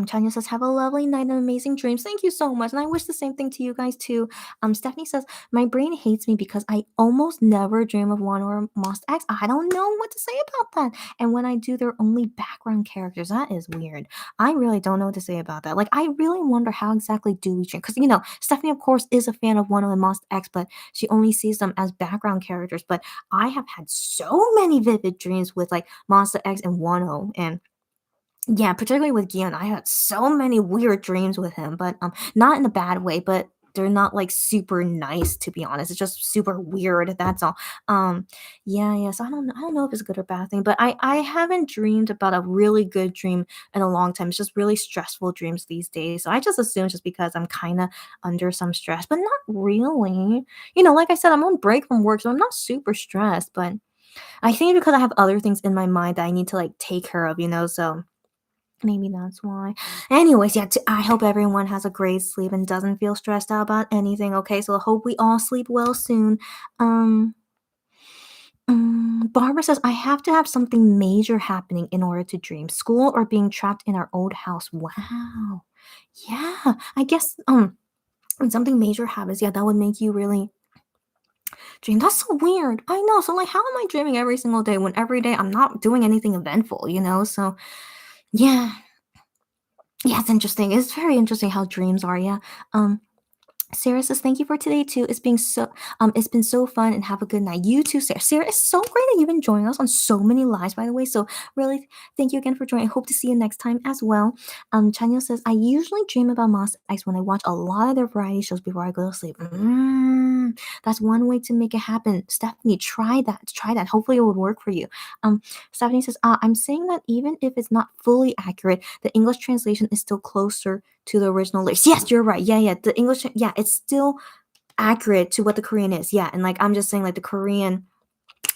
Tanya says, have a lovely night and amazing dreams. Thank you so much. And I wish the same thing to you guys too. Stephanie says, my brain hates me because I almost never dream of one or Most X. I don't know what to say about that. And when I do, they're only background characters. That is weird. I really don't know what to say about that. Like, I really wonder how exactly do we dream? Because, Stephanie, of course, is a fan of one and Most X, but she only sees them as background characters. But I have had so many vivid dreams with like Monster X and Wano, and yeah, particularly with Gion, I had so many weird dreams with him, but not in a bad way, but they're not like super nice to be honest. It's just super weird. That's all. Yeah. So I don't know if it's a good or bad thing, but I haven't dreamed about a really good dream in a long time. It's just really stressful dreams these days. So I just assume it's just because I'm kind of under some stress, but not really. Like I said, I'm on break from work, so I'm not super stressed, but I think because I have other things in my mind that I need to like take care of. So. Maybe that's why. Anyways, yeah, I hope everyone has a great sleep and doesn't feel stressed out about anything, okay? So I hope we all sleep well soon. Um, Barbara says, I have to have something major happening in order to dream. School or being trapped in our old house. Wow. Yeah, I guess when something major happens, yeah, that would make you really dream. That's so weird. I know. So like how am I dreaming every single day when every day I'm not doing anything eventful? So yeah. Yeah, it's interesting. It's very interesting how dreams are. Yeah. Um, Sarah says, "Thank you for today too. It's been so fun and have a good night. You too, Sarah. Sarah, it's so great that you've been joining us on so many lives, by the way. So really, thank you again for joining. I hope to see you next time as well." Chanya says, "I usually dream about Monster X when I watch a lot of their variety shows before I go to sleep. That's one way to make it happen. Stephanie, try that. Try that. Hopefully, it would work for you." Stephanie says, "I'm saying that even if it's not fully accurate, the English translation is still closer to the original lyrics." Yes, you're right. Yeah. The English, yeah, it's still accurate to what the Korean is. Yeah, and like I'm just saying, like the Korean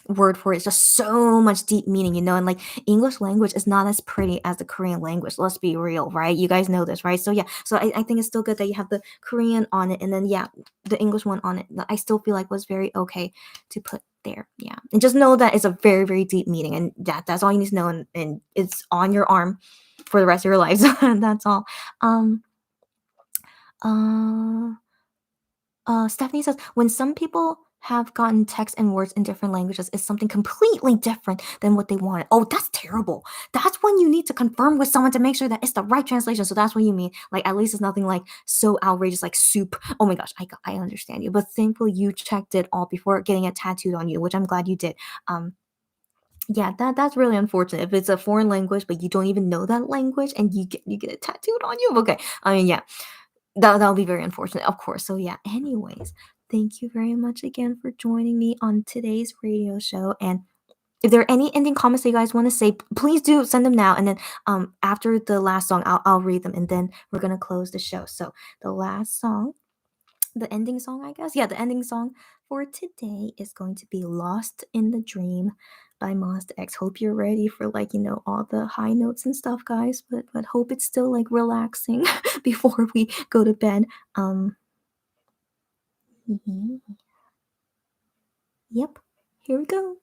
word for it is just so much deep meaning, and like English language is not as pretty as the Korean language. Let's be real, right? You guys know this, right? So yeah, so I think it's still good that you have the Korean on it, and then yeah, the English one on it. I still feel like was very okay to put there. Yeah, and just know that it's a very very deep meaning, and that's all you need to know, and it's on your arm for the rest of your life. So that's all. Um. Uh. Stephanie says, when some people have gotten text and words in different languages, it's something completely different than what they wanted. Oh, that's terrible. That's when you need to confirm with someone to make sure that it's the right translation. So that's what you mean. Like, at least it's nothing like so outrageous, like soup. Oh my gosh, I understand you. But thankfully, you checked it all before getting it tattooed on you, which I'm glad you did. Yeah, that's really unfortunate. If it's a foreign language, but you don't even know that language and you get it tattooed on you. Okay. I mean, yeah. That'll be very unfortunate, of course. So yeah, anyways, thank you very much again for joining me on today's radio show. And if there are any ending comments that you guys want to say, please do send them now. And then after the last song, I'll read them and then we're gonna close the show. So the last song, the ending song, I guess. Yeah, the ending song for today is going to be Lost in the Dream by Monster X. Hope you're ready for like, all the high notes and stuff, guys. But hope it's still like relaxing before we go to bed. Mhm. Yep. Here we go.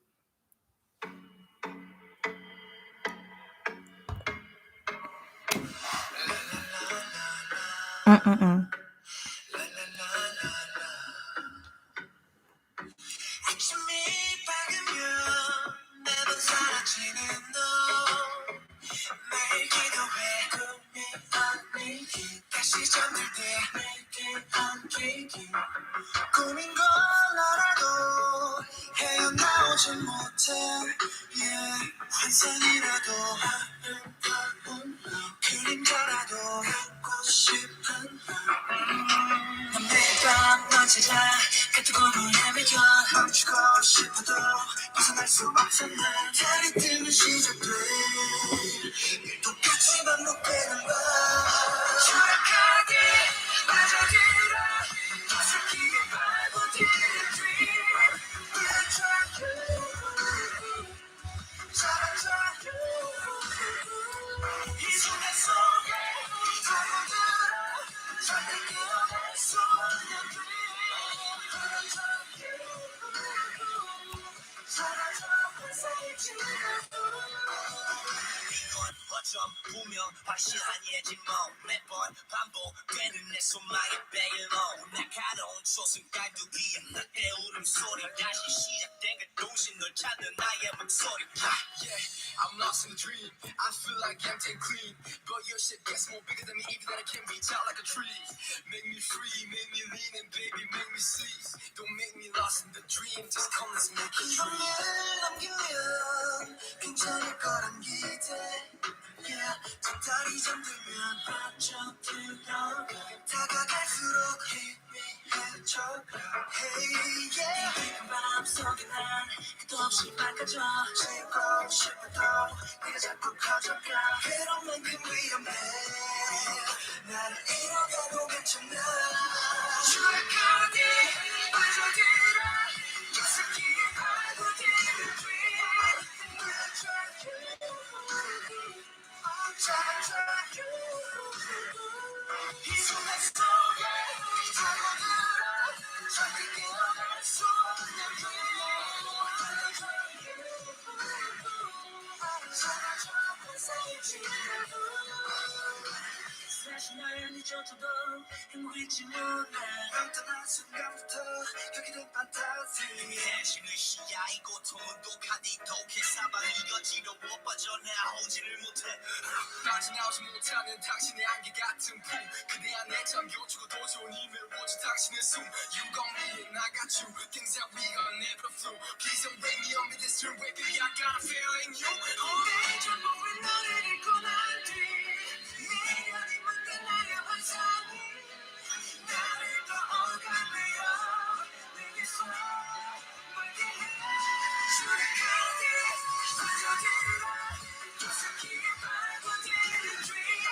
Mm-mm-mm. 아침이 밝으면 매번 사라지는 너 매일 기도해 꿈이 아니기 다시 잠들 때 내게 안기기 꿈인 걸 알아도 헤어나오진 못해 yeah. 환상이라도 아름다운 그림자라도 갖고 싶은 매일 밤넌 찾아 같은 꿈을 헤매겨 멈추고 싶어도 벗어날 수 없어 난 달이 뜨면 시작돼 늘 똑같이 반복되는 밤 추락하게 빠져들어 어색하게 발버둥이는 dream We'll try you 찾아 이 순간 속에 파고들어 절대 깨어날 수 없는 dream 사라져 환상이 지나도 이건 어쩜 보면 확실한 예지몽 매번 반복되는 내 소망의 배경로 날카로운 초승달두기에 늑대 울음소리 다시 시작된 그 동시 널 찾는 나의 목소리 Yeah, I'm lost in a dream I feel like empty and clean But your shit gets more bigger than me even that I can reach out like a tree Make me free, make me lean and baby make me seize Don't make me lost in the dream Just come let's make it true 남기면 괜찮을 거란 기대 Yeah, 저 달이 잠들면 빠져들어 다가갈수록 희미해져 Hey yeah 이 깊은 바람 속에 난 끝도 없이 맑아져 지고 싶어도 네가 자꾸 커져가 그런 만큼 위험해 나를 잃어가도 괜찮아 추락하게 빠져들어 깊숙이 파고드는 dream We'll try you 이 순간 속에 파고들어 절대 깨어날 수 없는 사라져 환상이 지나도 사실 날 잊어줘도 행복했지 못해 난 떠난 순간부터 여기 된 판타지 희미해지는 시야 이 고통은 독하니 독해 사방이 어지러워 빠져나오지를 못해 빠져나오지 못하는 당신의 안개 같은 품 그대 안에 잠겨주고 도저히 힘을 보지 당신의 숨 You gon' me and I got you Things that we gon' never through Please don't break me on me this turn baby I got a feeling you 내 전부의 너를 잃고 난 뒤 미련이 묻는 나의 환상이 나를 더 오가매어 내게서 멀게 해 추락하게 빠져들어 깊숙이 파고드는 dream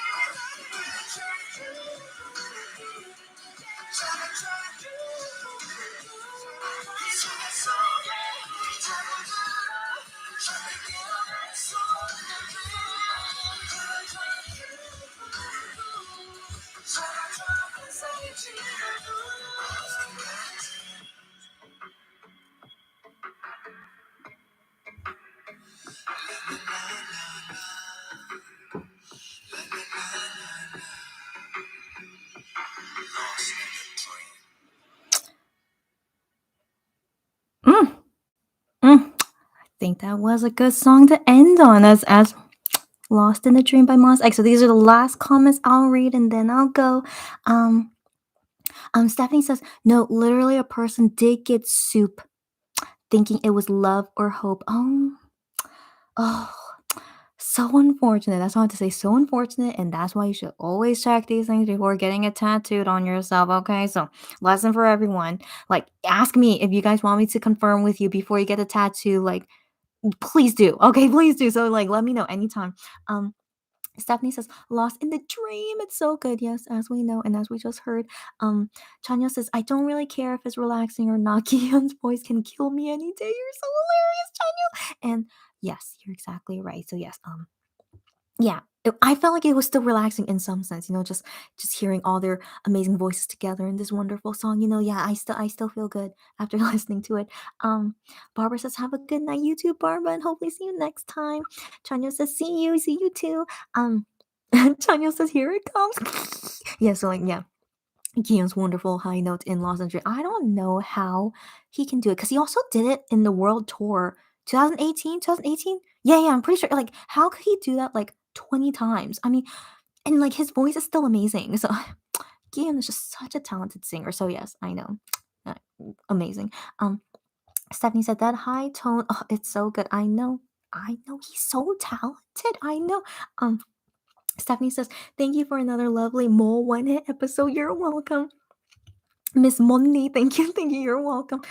We'll try you 찾아줘 이 순간 속에 파고들어 절대 깨어날 수 없는 dream 사라져 환상이 지나도 Mm, I think that was a good song to end on as Lost in a Dream by Moss X. So these are the last comments I'll read and then I'll go. Um, Stephanie says, no, literally a person did get soup thinking it was love or hope. Oh, so unfortunate. That's all I have to say. So unfortunate. And that's why you should always check these things before getting it tattooed on yourself. Okay. So, lesson for everyone. Like, ask me if you guys want me to confirm with you before you get a tattoo. Like, please do. Okay. Please do. So, like, let me know anytime. Um, Stephanie says, "Lost in the Dream." It's so good. Yes, as we know and as we just heard. Chanya says, "I don't really care if it's relaxing or not. Kihyun's voice can kill me any day. You're so hilarious, Chanya." And yes, you're exactly right. So yes, yeah, I felt like it was still relaxing in some sense, just hearing all their amazing voices together in this wonderful song. Yeah, I still feel good after listening to it. Barbara says, "Have a good night, you too, Barbara, and hopefully see you next time." Chanya says, see you too." Um, Chanya says, "Here it comes." Yeah, so like yeah, Kian's wonderful high notes in Los Angeles. I don't know how he can do it because he also did it in the world tour 2018, 2018. Yeah, yeah, I'm pretty sure. Like, how could he do that like 20 times? I mean, and like his voice is still amazing. So Kian is just such a talented singer. So yes, I know. Uh, Amazing. Stephanie said that high tone, oh, it's so good. I know he's so talented. I know. Um, Stephanie says, thank you for another lovely Mole One Hit episode. You're welcome. Miss Money, thank you, you're welcome.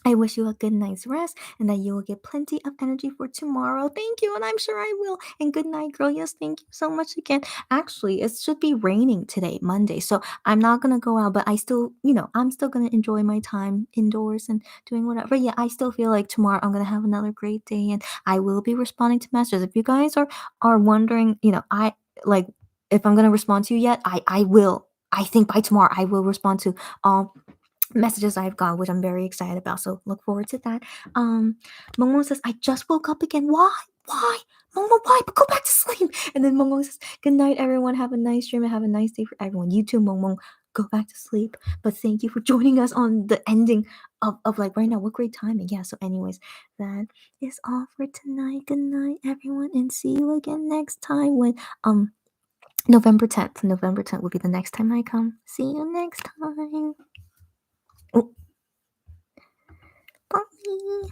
I wish you a good night's rest and that you will get plenty of energy for tomorrow. Thank you, and I'm sure I will. And good night, girl. Yes, thank you so much again. Actually, it should be raining today, Monday, so I'm not gonna go out, but I still, I'm still gonna enjoy my time indoors and doing whatever. Yeah, I still feel like tomorrow I'm gonna have another great day, and I will be responding to messages. If you guys are wondering, I like if I'm gonna respond to you yet, I will. I think by tomorrow I will respond to all messages I've got, which I'm very excited about. So look forward to that. Momo says, I just woke up again. Why? Why? Momo, why? But go back to sleep. And then Momo says, good night, everyone. Have a nice dream and have a nice day for everyone. You too, Momo. Go back to sleep. But thank you for joining us on the ending of like right now. What great timing. Yeah. So, anyways, that is all for tonight. Good night, everyone. And see you again next time when November 10th. November 10th will be the next time I come. See you next time. Oh, bye.